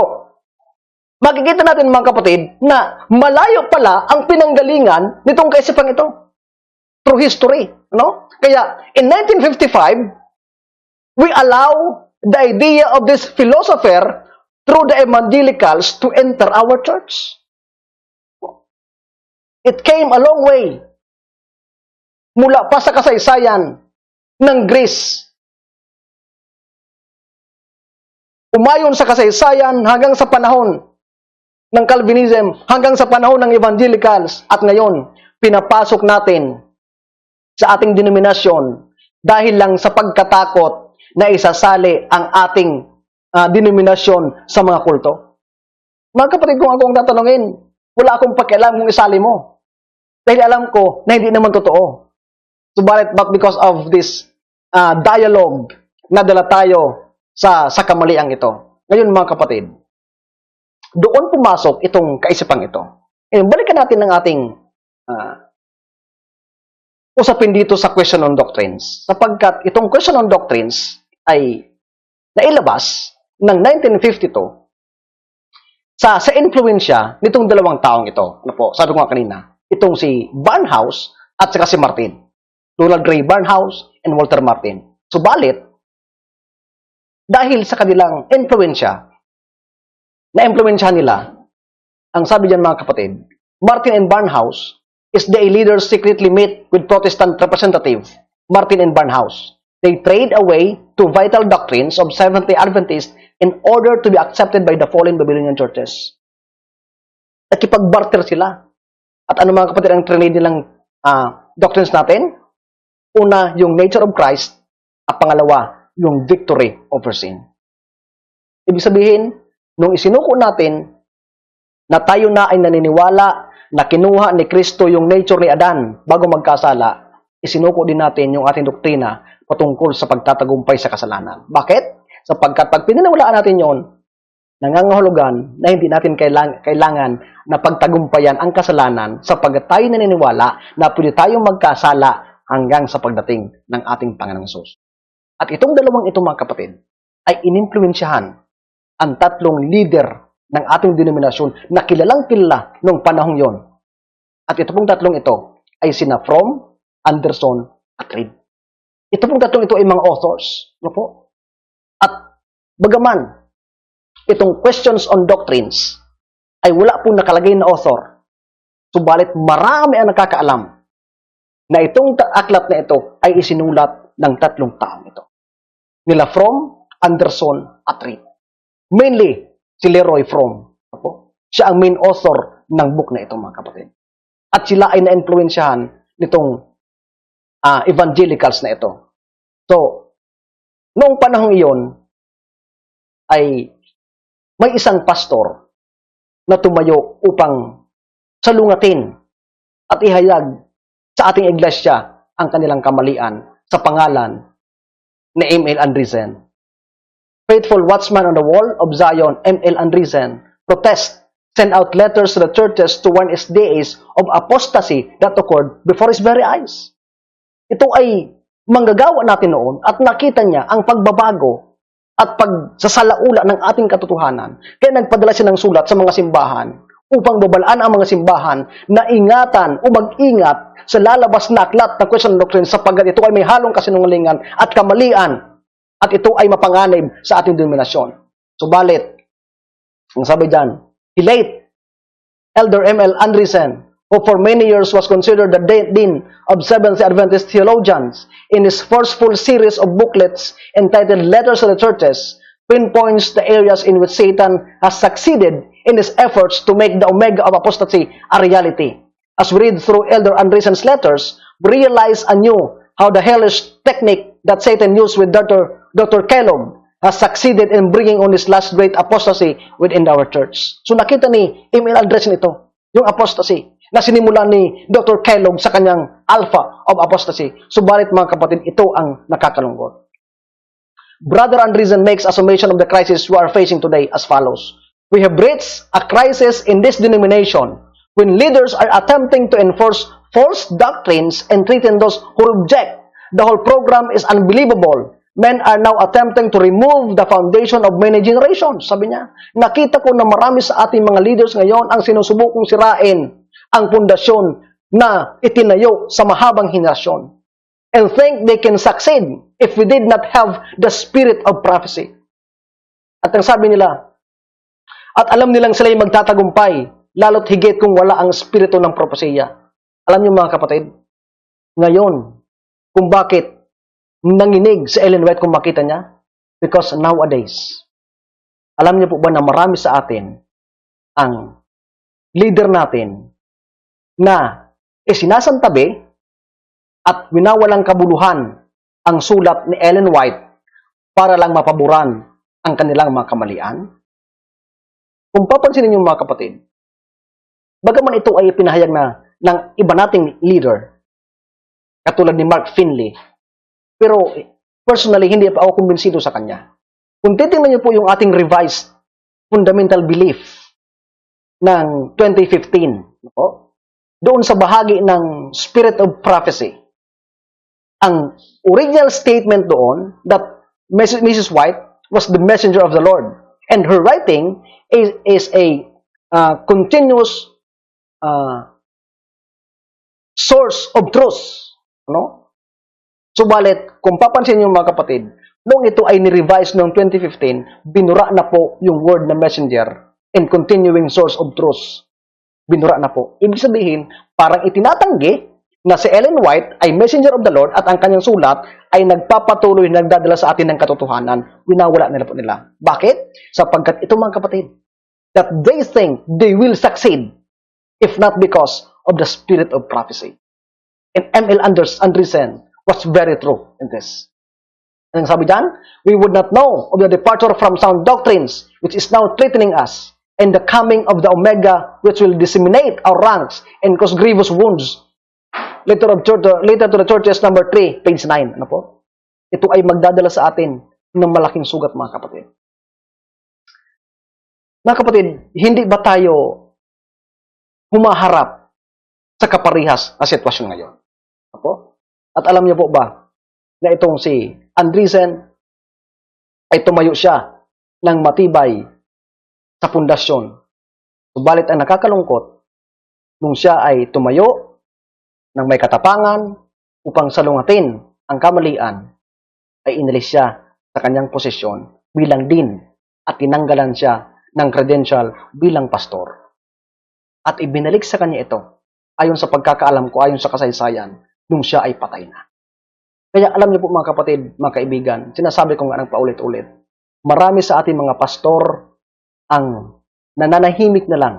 B: makikita natin, mga kapatid, na malayo pala ang pinanggalingan nitong kaisipang ito through history. No? Kaya, in 1955, we allow the idea of this philosopher through the evangelicals to enter our church. It came a long way mula pa sa kasaysayan ng Greece. Umayon sa kasaysayan hanggang sa panahon ng Calvinism, hanggang sa panahon ng evangelicals, at ngayon, pinapasok natin sa ating denominasyon dahil lang sa pagkatakot na isasali ang ating denominasyon sa mga kulto. Mga kapatid, kung ako ang tatanungin, wala akong pakialam kung isali mo. Dahil alam ko na hindi naman totoo. Subalit, but because of this dialogue, nadala tayo sa kamaliang ito. Ngayon, mga kapatid, doon pumasok itong kaisipang ito. Ngayon, balikan natin ang ating usapin dito sa question on doctrines. Sapagkat itong question on doctrines ay nailabas ng 1952 sa influensya nitong dalawang taong ito. Ano po? Sabi ko nga kanina, itong si Barnhouse at saka si Martin. Donald Gray Barnhouse and Walter Martin. Subalit, dahil sa kanilang influensya, na-influensyahan nila, ang sabi diyan, mga kapatid, Martin and Barnhouse is the leaders secretly meet with Protestant representative, Martin and Barnhouse. They trade away to vital doctrines of Seventh-day Adventists in order to be accepted by the fallen Babylonian churches. Nakipag-barter sila. At ano, mga kapatid, ang trade nilang doctrines natin? Una, yung nature of Christ. At pangalawa, yung victory over sin. Ibig sabihin, nung isinuko natin na tayo na ay naniniwala na kinuha ni Kristo yung nature ni Adan bago magkasala, isinuko din natin yung ating doktrina patungkol sa pagtatagumpay sa kasalanan. Bakit? Sapagkat pag pinaniwalaan natin yon, nangangahulugan na hindi natin kailangan na pagtagumpayan ang kasalanan sapagkat tayo naniniwala na pwede tayong magkasala hanggang sa pagdating ng ating Panginoong Hesus. At itong dalawang ito, mga kapatid, ay inimpluwensyahan ang tatlong leader ng ating denominasyon na kilalang-kilala noong panahong yon. At ito pong tatlong ito ay sina Fromm, Anderson, at Reed. Ito pong tatlong ito ay mga authors. Ano po? At bagaman, itong questions on doctrines ay wala pong nakalagay na author. Subalit marami ang nakakaalam na itong aklat na ito ay isinulat ng tatlong taong ito. Nila Fromm, Anderson, at Reed. Mainly, si Leroy Fromm. Siya ang main author ng book na ito, mga kapatid. At sila ay na-influensyahan nitong evangelicals na ito. So, noong panahong iyon, ay may isang pastor na tumayo upang salungatin at ihayag sa ating iglesia ang kanilang kamalian sa pangalan ni M.L. Andresen. Faithful watchman on the wall of Zion, M.L. Andresen, protest, send out letters to the churches to warn SDAs of apostasy that occurred before his very eyes. Ito ay manggagawa natin noon at nakita niya ang pagbabago at pagsasalaula ng ating katotohanan. Kaya nagpadala siya ng sulat sa mga simbahan upang babalaan ang mga simbahan na ingatan o mag-ingat sa lalabas na aklat na question doctrine sapagkat ito ay may halong kasinungalingan at kamalian at ito ay mapanganib sa ating denominasyon. Subalit, ang sabi dyan, he late Elder M.L. Andresen, who for many years was considered the dean of Seventh-day Adventist theologians, in his forceful series of booklets entitled Letters to the Churches, pinpoints the areas in which Satan has succeeded in his efforts to make the omega of apostasy a reality. As we read through Elder Andresen's letters, we realize anew how the hellish technique that Satan used with Dr. Kellogg has succeeded in bringing on this last great apostasy within our church. So nakita ni email address nito, yung apostasy na sinimula ni Dr. Kellogg sa kanyang Alpha of Apostasy. Subalit mga kapatid, ito ang nakakalungkot. Brother Andreessen makes a summation of the crisis we are facing today as follows. We have reached a crisis in this denomination when leaders are attempting to enforce false doctrines and threaten those who reject. The whole program is unbelievable. Men are now attempting to remove the foundation of many generations. Sabi niya, nakita ko na marami sa ating mga leaders ngayon ang sinusubukong sirain ang pundasyon na itinayo sa mahabang henerasyon. And think they can succeed if we did not have the spirit of prophecy. At ang sabi nila, at alam nilang sila'y magtatagumpay, lalo't higit kung wala ang spirito ng propesya. Alam niyo mga kapatid, ngayon, kung bakit nanginig si Ellen White kung makita niya? Because nowadays, alam niyo po ba na marami sa atin ang leader natin na isinasantabi at winawalang kabuluhan ang sulat ni Ellen White para lang mapaboran ang kanilang mga kamalian? Kung papansinin niyo mga kapatid, bagaman ito ay pinahayag na ng iba nating leader, katulad ni Mark Finley, pero personally, hindi pa ako kumbinsido sa kanya. Kung titingnan niyo po yung ating revised fundamental belief ng 2015, doon sa bahagi ng spirit of prophecy, ang original statement doon that Mrs. White was the messenger of the Lord. And her writing is a continuous source of truth. Subalit, kung papansin niyo mga kapatid, nung ito ay ni-revise noong 2015, binura na po yung word na messenger and continuing source of truth. Binura na po. Ibig sabihin, parang itinatanggi na si Ellen White ay messenger of the Lord at ang kanyang sulat ay nagpapatuloy, nagdadala sa atin ng katotohanan. Winawala nila po nila. Bakit? Sapagkat ito mga kapatid, that they think they will succeed if not because of the spirit of prophecy. And M.L. Andreessen was very true in this. And sabi dyan, we would not know of the departure from sound doctrines which is now threatening us and the coming of the Omega which will disseminate our ranks and cause grievous wounds. Letter to the Churches, number 3, page 9. Ano po? Ito ay magdadala sa atin ng malaking sugat, mga kapatid. Mga kapatid, hindi ba tayo humaharap sa kaparihas na sitwasyon ngayon? Ano po? At alam niyo po ba na itong si Andreessen ay tumayo siya ng matibay sa pundasyon. Subalit ang nakakalungkot, nung siya ay tumayo ng may katapangan upang salungatin ang kamalian, ay inalis siya sa kanyang posisyon bilang din at tinanggalan siya ng credential bilang pastor. At ibinalik sa kanya ito, ayon sa pagkakaalam ko, ayon sa kasaysayan, nung siya ay patay na. Kaya alam niyo po mga kapatid, mga kaibigan, sinasabi ko nga ng paulit-ulit, marami sa ating mga pastor ang nananahimik na lang.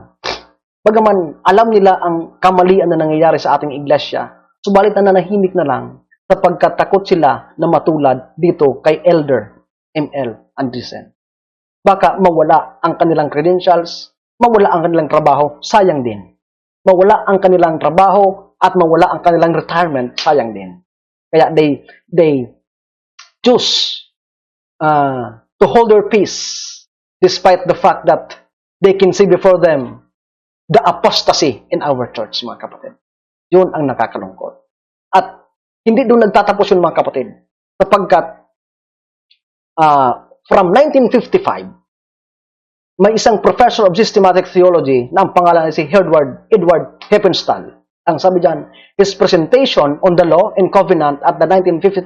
B: Bagaman alam nila ang kamalian na nangyayari sa ating iglesia, subalit nananahimik na lang sapagkat takot sila na matulad dito kay Elder M.L. Andreessen. Baka mawala ang kanilang credentials, mawala ang kanilang trabaho, sayang din. Mawala ang kanilang trabaho at mawala ang kanilang retirement, sayang din. Kaya they choose to hold their peace despite the fact that they can see before them the apostasy in our church, mga kapatid. Yun ang nakakalungkot. At hindi doon nagtatapos yun, mga kapatid. Sapagkat from 1955, may isang professor of systematic theology na ang pangalan ay si Edward Heppenstall. Ang sabi dyan, his presentation on the law and covenant at the 1952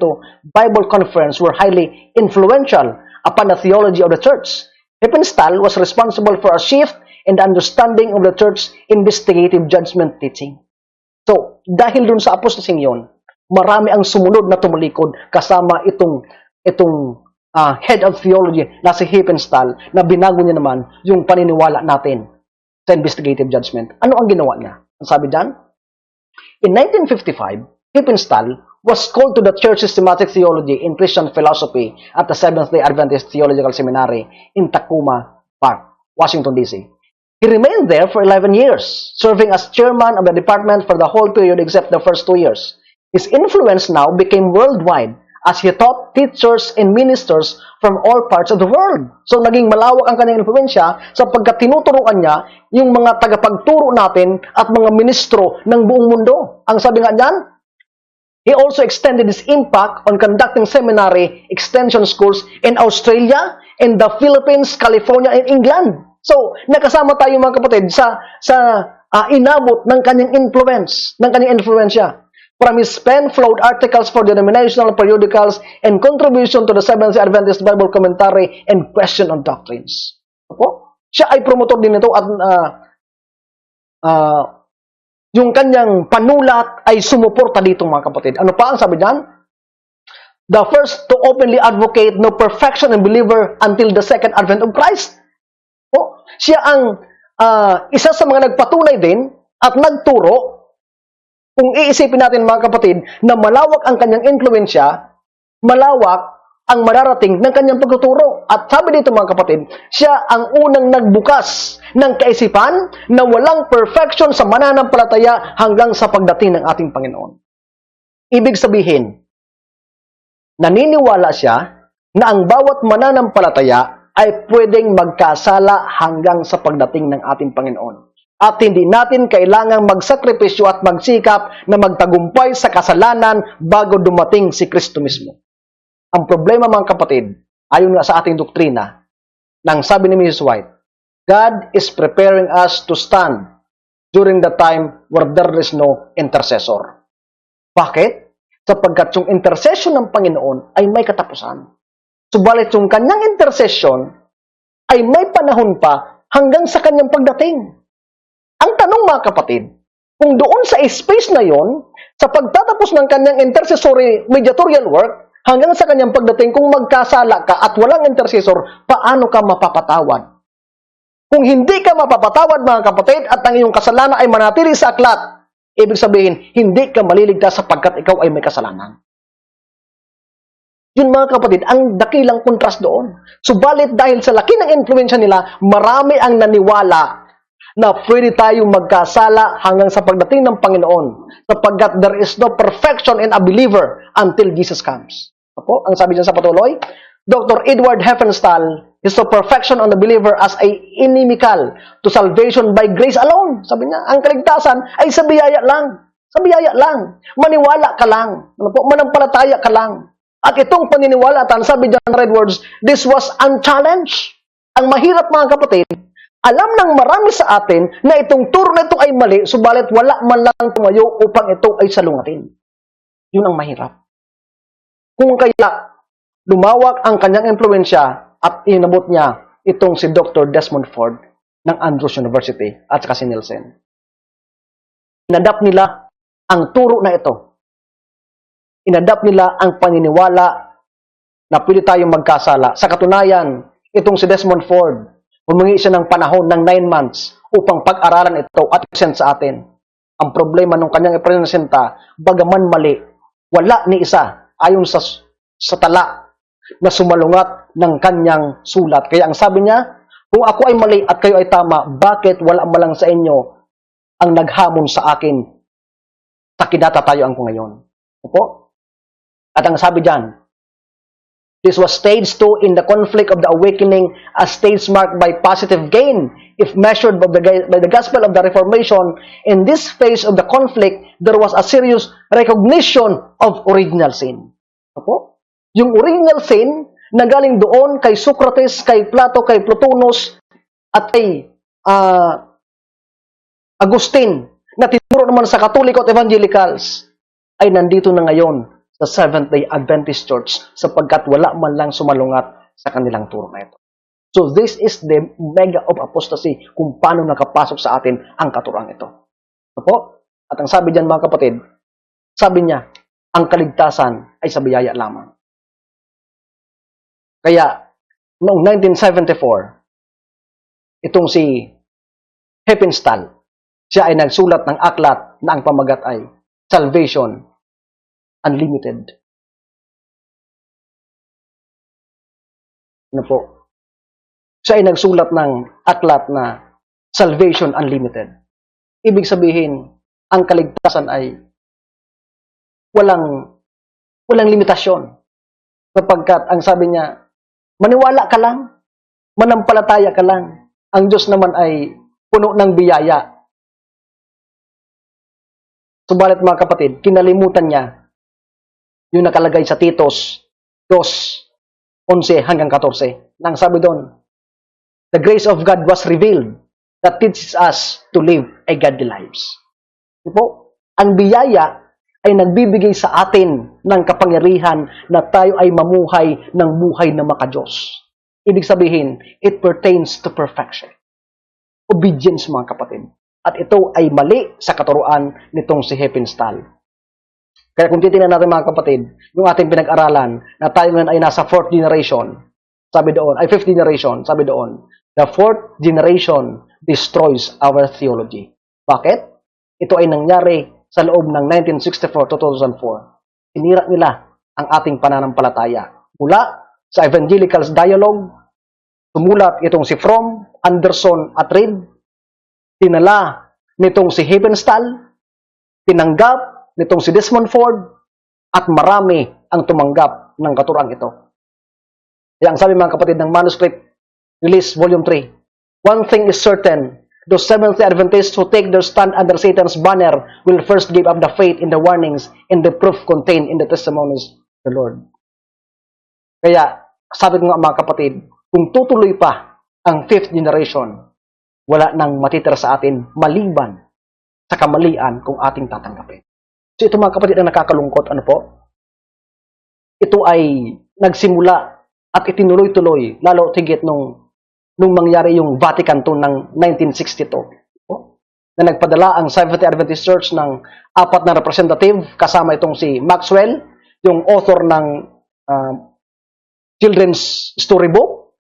B: Bible Conference were highly influential upon the theology of the church. Heppenstall was responsible for a shift in the understanding of the church investigative judgment teaching. So, dahil dun sa apostasing yon, marami ang sumunod na tumalikod kasama itong head of theology na si Heppenstall na binago niya naman yung paniniwala natin sa investigative judgment. Ano ang ginawa niya? Ang sabi dyan? In 1955, Heppenstall was called to the Church Systematic Theology in Christian Philosophy at the Seventh-day Adventist Theological Seminary in Tacoma Park, Washington, D.C. He remained there for 11 years, serving as chairman of the department for the whole period except the first 2 years. His influence now became worldwide as he taught teachers and ministers from all parts of the world. So naging malawak ang kanyang influensya sapagkat tinuturuan niya yung mga tagapagturo natin at mga ministro ng buong mundo. Ang sabi nga niyan, he also extended his impact on conducting seminary extension schools in Australia, in the Philippines, California, and England. So, nakasama tayo mga kapatid sa inabot ng kanyang influence, ng kanyang influensya. From his pen flowed articles for denominational periodicals and contribution to the Seventh-day Adventist Bible Commentary and Question on Doctrines. Opo? Siya ay promotor din nito at yung kanyang panulat ay sumuporta dito mga kapatid. Ano pa ang sabi diyan? The first to openly advocate no perfection in believer until the second advent of Christ. O, siya ang isa sa mga nagpatunay din at nagturo, kung iisipin natin mga kapatid, na malawak ang kanyang influensya, malawak ang mararating ng kanyang pagtuturo. At sabi dito mga kapatid, siya ang unang nagbukas ng kaisipan na walang perfection sa mananampalataya hanggang sa pagdating ng ating Panginoon. Ibig sabihin, naniniwala siya na ang bawat mananampalataya ay pwedeng magkasala hanggang sa pagdating ng ating Panginoon. At hindi natin kailangang magsakripisyo at magsikap na magtagumpay sa kasalanan bago dumating si Kristo mismo. Ang problema mga kapatid, ayon nga sa ating doktrina, nang sabi ni Mrs. White, God is preparing us to stand during the time where there is no intercessor. Bakit? Sapagkat yung intercession ng Panginoon ay may katapusan. Subalit yung kanyang intercession ay may panahon pa hanggang sa kanyang pagdating. Ang tanong mga kapatid, kung doon sa space na yon, sa pagtatapos ng kanyang intercessory mediatorial work, hanggang sa kanyang pagdating, kung magkasala ka at walang intercessor, paano ka mapapatawad? Kung hindi ka mapapatawad mga kapatid at ang iyong kasalanan ay manatili sa aklat, ibig sabihin, hindi ka maliligtas sapagkat ikaw ay may kasalanan. Yun mga kapatid, ang dakilang kontrast doon. Subalit dahil sa laki ng influensya nila, marami ang naniwala na pwede tayong magkasala hanggang sa pagdating ng Panginoon sapagkat there is no perfection in a believer until Jesus comes. Apo, ang sabi niya sa patuloy, Dr. Edward Heffenstahl is the perfection on the believer as a inimical to salvation by grace alone. Sabi niya, ang kaligtasan ay sa biyaya lang. Sa biyaya lang. Maniwala ka lang. Ano po? Manampalataya ka lang. At itong paniniwalatan, sabi John Edwards, this was unchallenged. Ang mahirap mga kapatid, alam ng marami sa atin na itong turo na ito ay mali, subalit wala man lang tumayo upang ito ay salungatin. Yun ang mahirap. Kung kaya lumawak ang kanyang impluensya at inabot niya itong si Dr. Desmond Ford ng Andrews University at saka si Nielsen. Inadapt nila ang turo na ito. Inadapt nila ang paniniwala na pwede tayong magkasala. Sa katunayan, itong si Desmond Ford, humingi siya ng panahon ng 9 months upang pag-aralan ito at i-present sa atin. Ang problema ng kanyang i-presenta, bagaman mali, wala ni isa ayon sa tala na sumalungat ng kanyang sulat. Kaya ang sabi niya, kung ako ay mali at kayo ay tama, bakit wala malang sa inyo ang naghamon sa akin sa kinatatayuan ko ngayon? Opo? At ang sabi diyan, this was stage 2 in the conflict of the awakening, a stage marked by positive gain. If measured by the gospel of the Reformation, in this phase of the conflict, there was a serious recognition of original sin. Opo? Yung original sin na galing doon kay Socrates, kay Plato, kay Plotinus, at kay Agustin, na tinuro naman sa Katoliko at Evangelicals, ay nandito na ngayon sa Seventh-day Adventist Church sapagkat wala man lang sumalungat sa kanilang turo na ito. So this is the mega of apostasy kung paano nakapasok sa atin ang katuroan ito. Opo? At ang sabi diyan mga kapatid, sabi niya, ang kaligtasan ay sa biyaya lamang. Kaya, noong 1974, itong si Heffenstahl, siya ay nagsulat ng aklat na ang pamagat ay Salvation Unlimited. Ano po? Siya ay nagsulat ng aklat na Salvation Unlimited. Ibig sabihin, ang kaligtasan ay walang limitasyon. Sapagkat ang sabi niya, maniwala ka lang, manampalataya ka lang. Ang Diyos naman ay puno ng biyaya. Subalit mga kapatid, kinalimutan niya yung nakalagay sa Titos 2:11 hanggang 14. Nang sabi doon, the grace of God was revealed that teaches us to live a godly lives. Po, ang biyaya ay nagbibigay sa atin ng kapangyarihan na tayo ay mamuhay ng buhay na makadiyos. Ibig sabihin, it pertains to perfection. Obedience, mga kapatid. At ito ay mali sa katuruan nitong si Heppenstall. Kaya kung titingnan natin, mga kapatid, yung ating pinag-aralan na tayo ngayon ay nasa 4th generation, sabi doon, ay 5th generation, sabi doon, the 4th generation destroys our theology. Bakit? Ito ay nangyari sa loob ng 1964 to 2004. Sinira nila ang ating pananampalataya. Mula sa Evangelicals Dialogue, sumulat itong si Fromm, Anderson at Reed, tinala nitong si Heppenstall, tinanggap nitong si Desmond Ford, at marami ang tumanggap ng katuruan ito. Kaya ang sabi mga kapatid ng manuscript, release volume 3, one thing is certain, those Seventh-day Adventists who take their stand under Satan's banner will first give up the faith in the warnings and the proof contained in the testimonies of the Lord. Kaya, sabi ko nga mga kapatid, kung tutuloy pa ang 5th generation, wala nang matitira sa atin maliban sa kamalian kung ating tatanggapin. So ito mga kapatid ang nakakalungkot, ano po? Ito ay nagsimula at itinuloy-tuloy, lalo tigit nung mangyari yung Vatican II ng 1962. Na nagpadala ang Seventh-day Adventist Church ng 4 na representative, kasama itong si Maxwell, yung author ng children's storybook,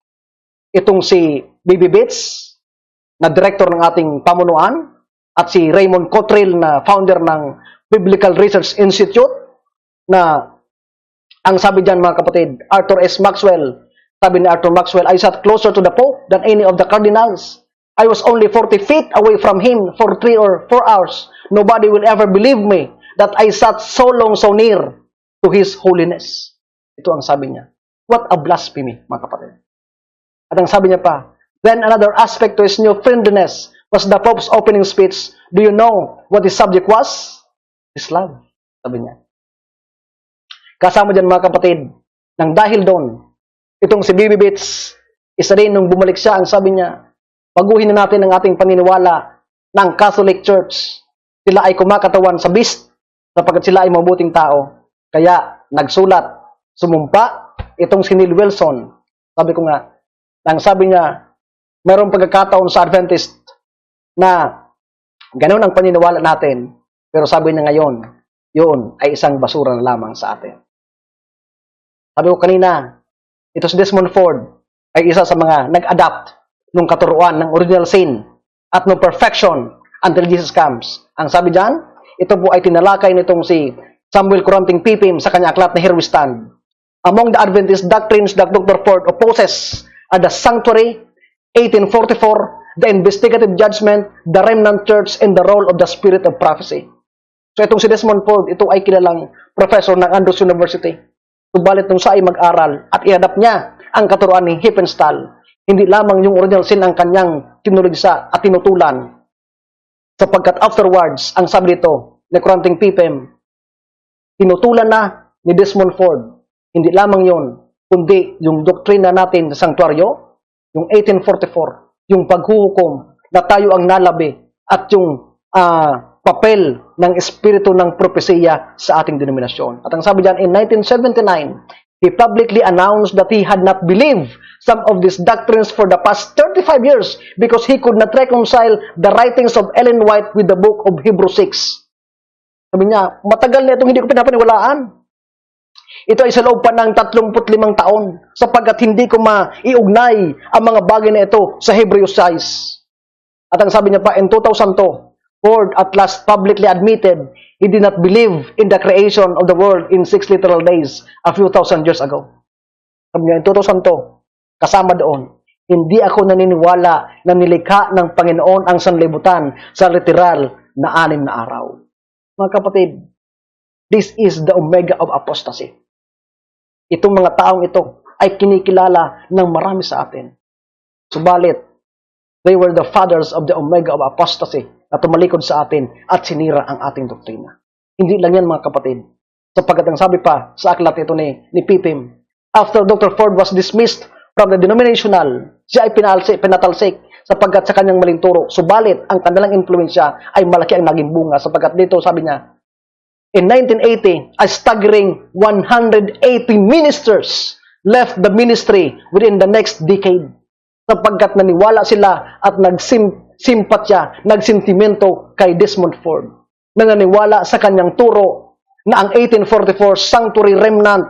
B: itong si B.B. Bates, na director ng ating pamunuan, at si Raymond Cottrell na founder ng Biblical Research Institute, na ang sabi diyan mga kapatid, Arthur S. Maxwell, sabi ni Arthur Maxwell, I sat closer to the Pope than any of the cardinals. I was only 40 feet away from him for 3 or 4 hours. Nobody will ever believe me that I sat so long so near to His Holiness. Ito ang sabi niya. What a blasphemy, mga kapatid. At ang sabi niya pa, then another aspect to his new friendliness was the Pope's opening speech. Do you know what his subject was? His love, sabi niya. Kasama dyan mga kapatid, nang dahil doon, itong si B.B. Bates, isa rin nung bumalik siya, ang sabi niya, baguhin na natin ang ating paniniwala ng Catholic Church. Sila ay kumakatawan sa beast sapagkat sila ay mabuting tao. Kaya nagsulat, sumumpa, itong si Neil Wilson. Sabi ko nga, nang sabi niya, mayroong pagkakataon sa Adventist na ganoon ang paniniwala natin, pero sabi niya ngayon, yun ay isang basura na lamang sa atin. Sabi ko kanina, ito si Desmond Ford ay isa sa mga nag-adapt ng katuruan ng original sin at ng perfection until Jesus comes. Ang sabi diyan, ito po ay tinalakay nitong si Samuel Coranting Pipim sa kanyang aklat na Here We Stand. Among the Adventist doctrines that Dr. Ford opposes are the sanctuary, 1844, the investigative judgment, the remnant church, and the role of the spirit of prophecy. So itong si Desmond Ford, ito ay kilalang professor ng Andrews University. Subalit nung siya ay mag-aral at i-adapt niya ang katuruan ni Heppenstall, hindi lamang yung original sin ang kanyang tinuligsa at tinutulan. Sapagkat afterwards, ang sabi dito ni Coranting Pipim, tinutulan na ni Desmond Ford, hindi lamang yon, kundi yung doktrina natin sa sanktuaryo, yung 1844, yung paghuhukom na tayo ang nalabi at yung papel ng espiritu ng propesiya sa ating denominasyon. At ang sabi diyan, in 1979, he publicly announced that he had not believed some of these doctrines for the past 35 years because he could not reconcile the writings of Ellen White with the book of Hebrews 6. Sabi niya, matagal na itong hindi ko pinapaniwalaan. Ito ay sa loob pa ng 35 taon sapagkat hindi ko maiugnay ang mga bagay na ito sa Hebrews 6. At ang sabi niya pa, in 2002, Ford at last publicly admitted He did not believe in the creation of the world in 6 literal days a few thousand years ago. Sabi niya, in 2002, kasama doon, hindi ako naniniwala na nilikha ng Panginoon ang sanlibutan sa literal na 6 na araw. Mga kapatid, this is the omega of apostasy. Itong mga taong ito ay kinikilala ng marami sa atin. Subalit, they were the fathers of the omega of apostasy na tumalikod sa atin at sinira ang ating doktrina. Hindi lang yan mga kapatid. Sapagkat ang sabi pa sa aklat ito ni Pipim, after Dr. Ford was dismissed from the denominational, siya ay pinatalsik sapagkat sa kanyang maling turo. Subalit, ang kanilang influensya ay malaki ang naging bunga sapagkat dito sabi niya, in 1980, a staggering 180 ministers left the ministry within the next decade sapagkat naniwala sila at nagsimpatya, nagsentimento kay Desmond Ford. Nananiwala sa kanyang turo na ang 1844 sanctuary remnant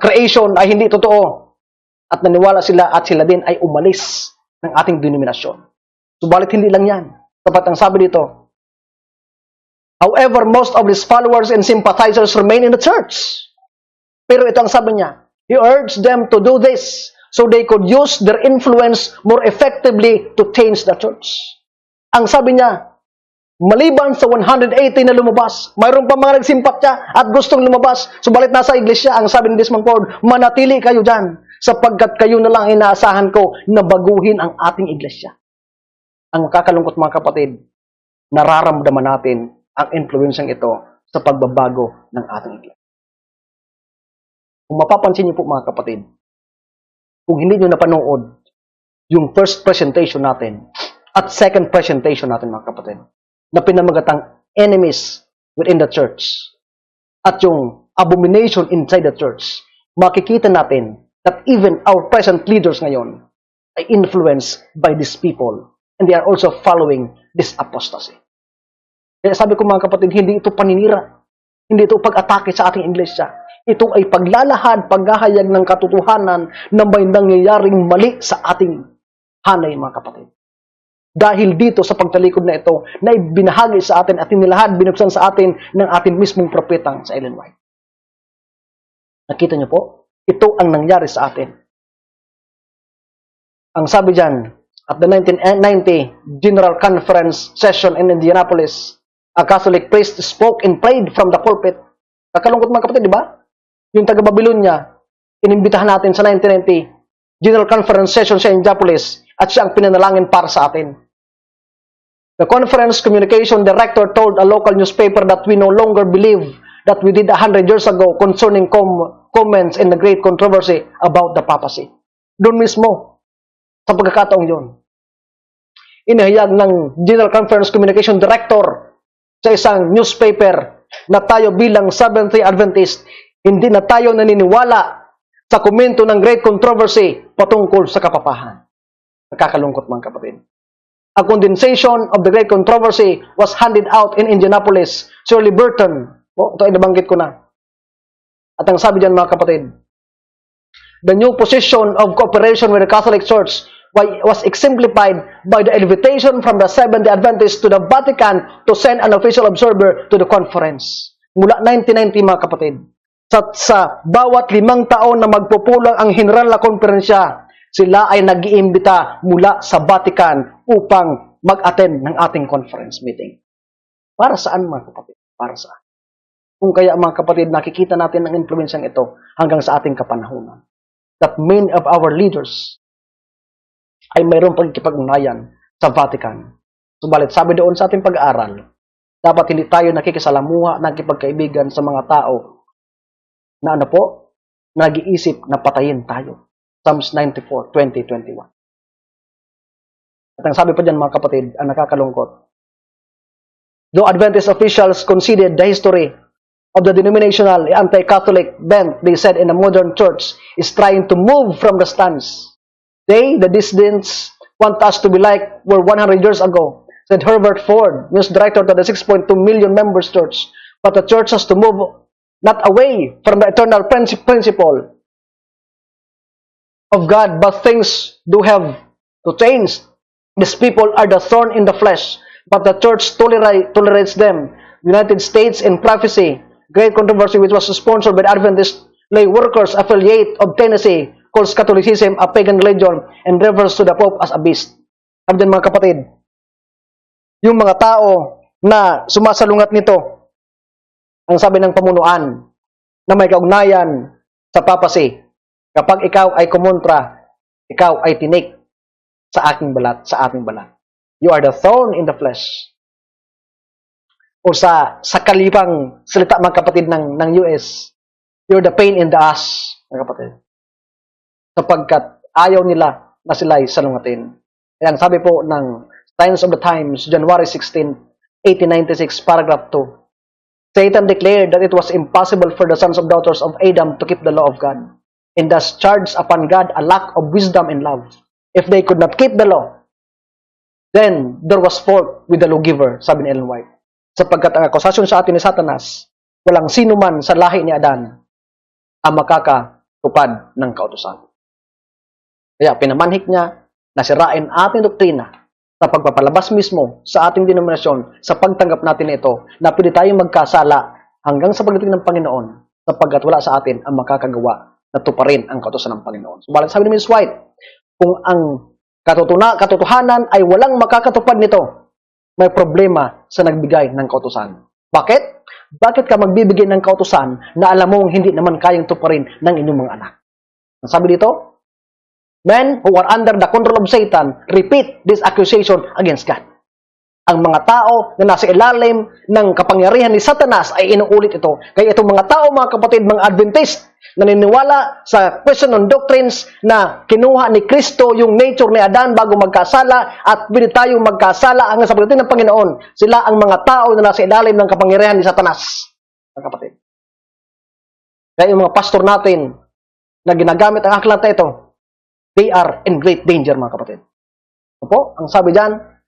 B: creation ay hindi totoo. At naniwala sila at sila din ay umalis ng ating denominasyon. Subalit hindi lang yan. Dapat ang sabi dito, however, most of his followers and sympathizers remain in the church. Pero ito ang sabi niya, he urged them to do this so they could use their influence more effectively to change the church. Ang sabi niya, maliban sa 180 na lumabas, mayroon pa mga nagsimpatya at gustong lumabas, subalit nasa iglesia, ang sabi ni Desmond Ford, manatili kayo dyan, sapagkat kayo na lang inaasahan ko na baguhin ang ating iglesia. Ang kakalungkot mga kapatid, nararamdaman natin ang influensyang ito sa pagbabago ng ating iglesia. Kung mapapansin niyo po mga kapatid, kung hindi niyo napanood yung first presentation natin at second presentation natin mga kapatid, na pinamagatang enemies within the church at yung abomination inside the church, makikita natin that even our present leaders ngayon ay influenced by these people and they are also following this apostasy. Kaya sabi ko mga kapatid, hindi ito paninira, hindi ito pag-atake sa ating iglesia. Ito ay paglalahad, paghahayag ng katotohanan na may nangyayaring mali sa ating hanay mga kapatid. Dahil dito sa pagtalikod na ito, na ibinahagi sa atin at inilahad, binuksan sa atin ng ating mismong propetang sa Ellen White. Nakita niyo po? Ito ang nangyari sa atin. Ang sabi dyan, at the 1990 General Conference session in Indianapolis, a Catholic priest spoke and prayed from the pulpit. Kakalungkot mga kapatid, di ba? Yung taga-Babylonia, inimbitahan natin sa 1990 General Conference session sa Indianapolis at siya ang pinanalangin para sa atin. The conference communication director told a local newspaper that we no longer believe that we did 100 years ago concerning comments in the great controversy about the papacy. Doon mismo, sa pagkakataong yun, inihayag ng General Conference Communication Director sa isang newspaper na tayo bilang Seventh-day Adventist, hindi na tayo naniniwala sa komento ng great controversy patungkol sa kapapahan. Nakakalungkot mga kapatid. A condensation of the great controversy was handed out in Indianapolis. Shirley Burton, ito ay nabanggit ko na. At ang sabi diyan mga kapatid, the new position of cooperation with the Catholic Church was exemplified by the invitation from the Seventh-day Adventists to the Vatican to send an official observer to the conference. Mula 1990 mga kapatid, sa bawat 5 taon na magpupulang ang General na Konferensya, sila ay nag-iimbita mula sa Vatican upang mag-attend ng ating conference meeting. Para saan mga kapatid? Para saan? Kung kaya mga kapatid, nakikita natin ang influensyang ito hanggang sa ating kapanahunan. That many of our leaders ay mayroong pagkikipag-ugnayan sa Vatican. Subalit sabi doon sa ating pag-aaral, dapat hindi tayo nakikisalamuha, nakikipagkaibigan sa mga tao na nag-iisip na patayin tayo. Psalms 94, 20-21. At ang sabi pa dyan mga kapatid, ang nakakalungkot. Though Adventist officials conceded the history of the denominational anti-Catholic bent, they said in the modern church, is trying to move from the stance. They, the dissidents, want us to be like we're 100 years ago, said Herbert Ford, news director to the 6.2 million members church. But the church has to move not away from the eternal principle of God, but things do have to change. These people are the thorn in the flesh, but the church tolerates them. United States in prophecy, great controversy which was sponsored by the Adventist lay workers affiliate of Tennessee calls Catholicism a pagan religion and refers to the Pope as a beast. Sabi din mga kapatid, yung mga tao na sumasalungat nito, ang sabi ng pamunuan na may kaugnayan sa papacy, kapag ikaw ay kumontra, ikaw ay tinik sa aking balat, sa ating balat. You are the thorn in the flesh. O sa kalibang salita mga kapatid ng US, you're the pain in the ass, mga kapatid. Sapagkat ayaw nila na sila ay salungatin. Kaya ang sabi po ng Times of the Times, January 16, 1896, paragraph 2, Satan declared that it was impossible for the sons and daughters of Adam to keep the law of God, and thus charged upon God a lack of wisdom and love. If they could not keep the law, then there was fault with the lawgiver, sabi ni Ellen White. Sapagkat ang akusasyon sa atin ni Satanas, walang sino man sa lahi ni Adan ang makakatupad ng kautusan. Kaya pinamanhik niya na sirain ating doktrina sa pagpapalabas mismo sa ating denominasyon sa pagtanggap natin ito na pwede tayong magkasala hanggang sa pagdating ng Panginoon sapagkat wala sa atin ang makakagawa na tuparin ang kautusan ng Panginoon. Subalit sabi ni Ms. White, kung ang katotohanan ay walang makakatupad nito, may problema sa nagbigay ng kautusan. Bakit? Bakit ka magbibigay ng kautusan na alam mong hindi naman kayang tuparin ng inyong mga anak? Ang sabi dito, men who are under the control of Satan repeat this accusation against God. Ang mga tao na nasa ilalim ng kapangyarihan ni Satanas ay inuulit ito. Kaya itong mga tao, mga kapatid, mga Adventist, naniniwala sa question on doctrines na kinuha ni Kristo yung nature ni Adan bago magkasala at pwede tayong magkasala hanggang sa pagdating ng Panginoon. Sila ang mga tao na nasa ilalim ng kapangyarihan ni Satanas. Mga kapatid. Kaya yung mga pastor natin na ginagamit ang aklat na ito, they are in great danger, mga kapatid. Opo, ang sabi dyan,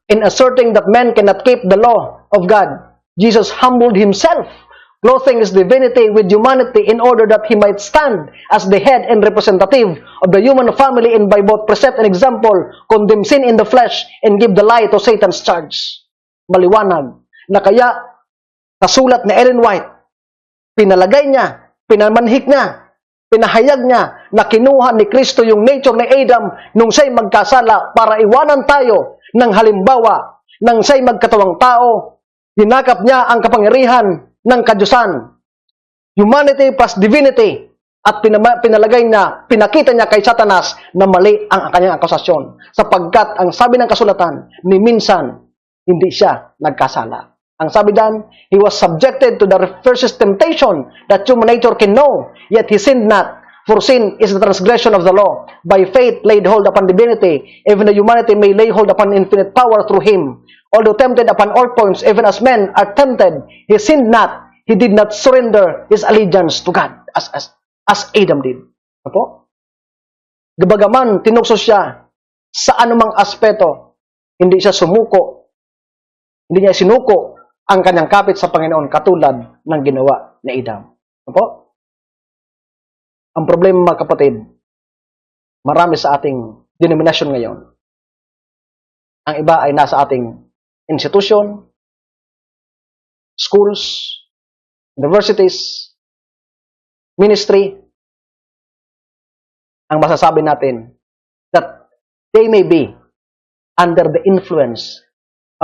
B: in asserting that men cannot keep the law of God, Jesus humbled himself, clothing his divinity with humanity in order that he might stand as the head and representative of the human family and by both precept and example, condemn sin in the flesh and give the lie to Satan's charge. Maliwanag na kaya kasulat ni Ellen White, pinalagay niya, pinamanhik niya, pinahayag niya na kinuha ni Kristo yung nature ni Adam nung siya'y magkasala para iwanan tayo ng halimbawa nang siya'y magkatawang tao. Hinakap niya ang kapangyarihan ng kadyusan, humanity plus divinity, at pinalagay niya, pinakita niya kay Satanas na mali ang kanyang akusasyon. Sapagkat ang sabi ng kasulatan, ni minsan, hindi siya nagkasala. Ang sabi diyan, he was subjected to the first temptation that human nature can know, yet he sinned not. For sin is the transgression of the law. By faith laid hold upon divinity, even the humanity may lay hold upon infinite power through him. Although tempted upon all points, even as men are tempted, he sinned not. He did not surrender his allegiance to God, as Adam did. Apo? Gabagaman, tinukso siya sa anumang aspeto, hindi siya sumuko, hindi niya sinuko ang kanyang kapit sa Panginoon katulad ng ginawa ni Adam. Apo? Ang problema, mga kapatid, marami sa ating denominasyon ngayon. Ang iba ay nasa ating institution, schools, universities, ministry. Ang masasabi natin that they may be under the influence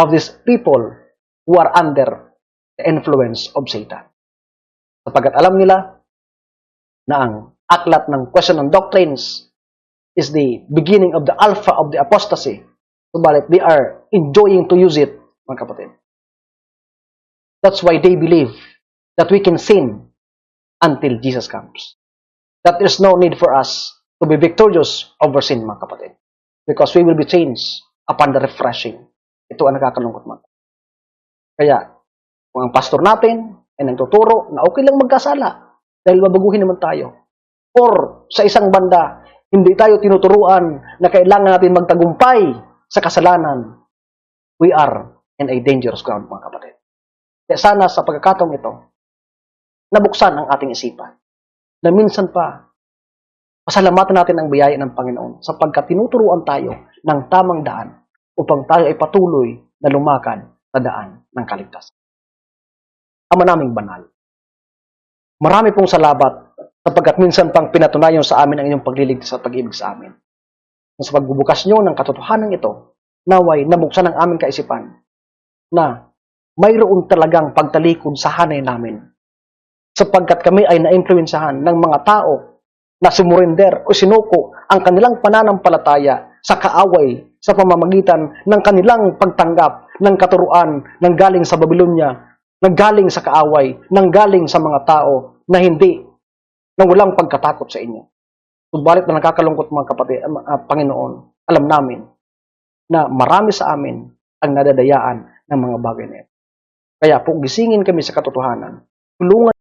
B: of these people who are under the influence of Satan. Sapagkat alam nila na ang aklat ng question on doctrines is the beginning of the alpha of the apostasy. Subalit, they are enjoying to use it, mga kapatid. That's why they believe that we can sin until Jesus comes. That there's no need for us to be victorious over sin, mga kapatid. Because we will be changed upon the refreshing. Ito ang nakakalungkot, mga kapatid. Kaya, kung ang pastor natin ay nagtuturo na okay lang magkasala dahil mabaguhin naman tayo. Or sa isang banda, hindi tayo tinuturuan na kailangan natin magtagumpay sa kasalanan. We are in a dangerous ground, mga kapatid. Kaya sana sa pagkakataong ito, nabuksan ang ating isipan. Na minsan pa, pasalamatan natin ang biyaya ng Panginoon sapagkat tinuturuan tayo ng tamang daan upang tayo ay patuloy na lumakad sa daan ng kaligtasan. Ama naming banal, marami pong salamat sapagkat minsan pang pinatunayan sa amin ang inyong pagliligtas at pag-ibig sa amin. Sa pagbubukas nyo ng katotohanan ito, naway nabuksan ang aming kaisipan na mayroon talagang pagtalikod sa hanay namin sapagkat kami ay na-influensyahan ng mga tao na sumurrender o sinuko ang kanilang pananampalataya sa kaaway sa pamamagitan ng kanilang pagtanggap ng katuruan ng galing sa Babylonia, ng galing sa kaaway, ng galing sa mga tao na hindi, na walang pagkatakot sa inyo. Subalit na nakakalungkot mga kapatid, Panginoon, alam namin na marami sa amin ang nadadayaan ng mga bagay na ito. Kaya po gisingin kami sa katotohanan, tulungan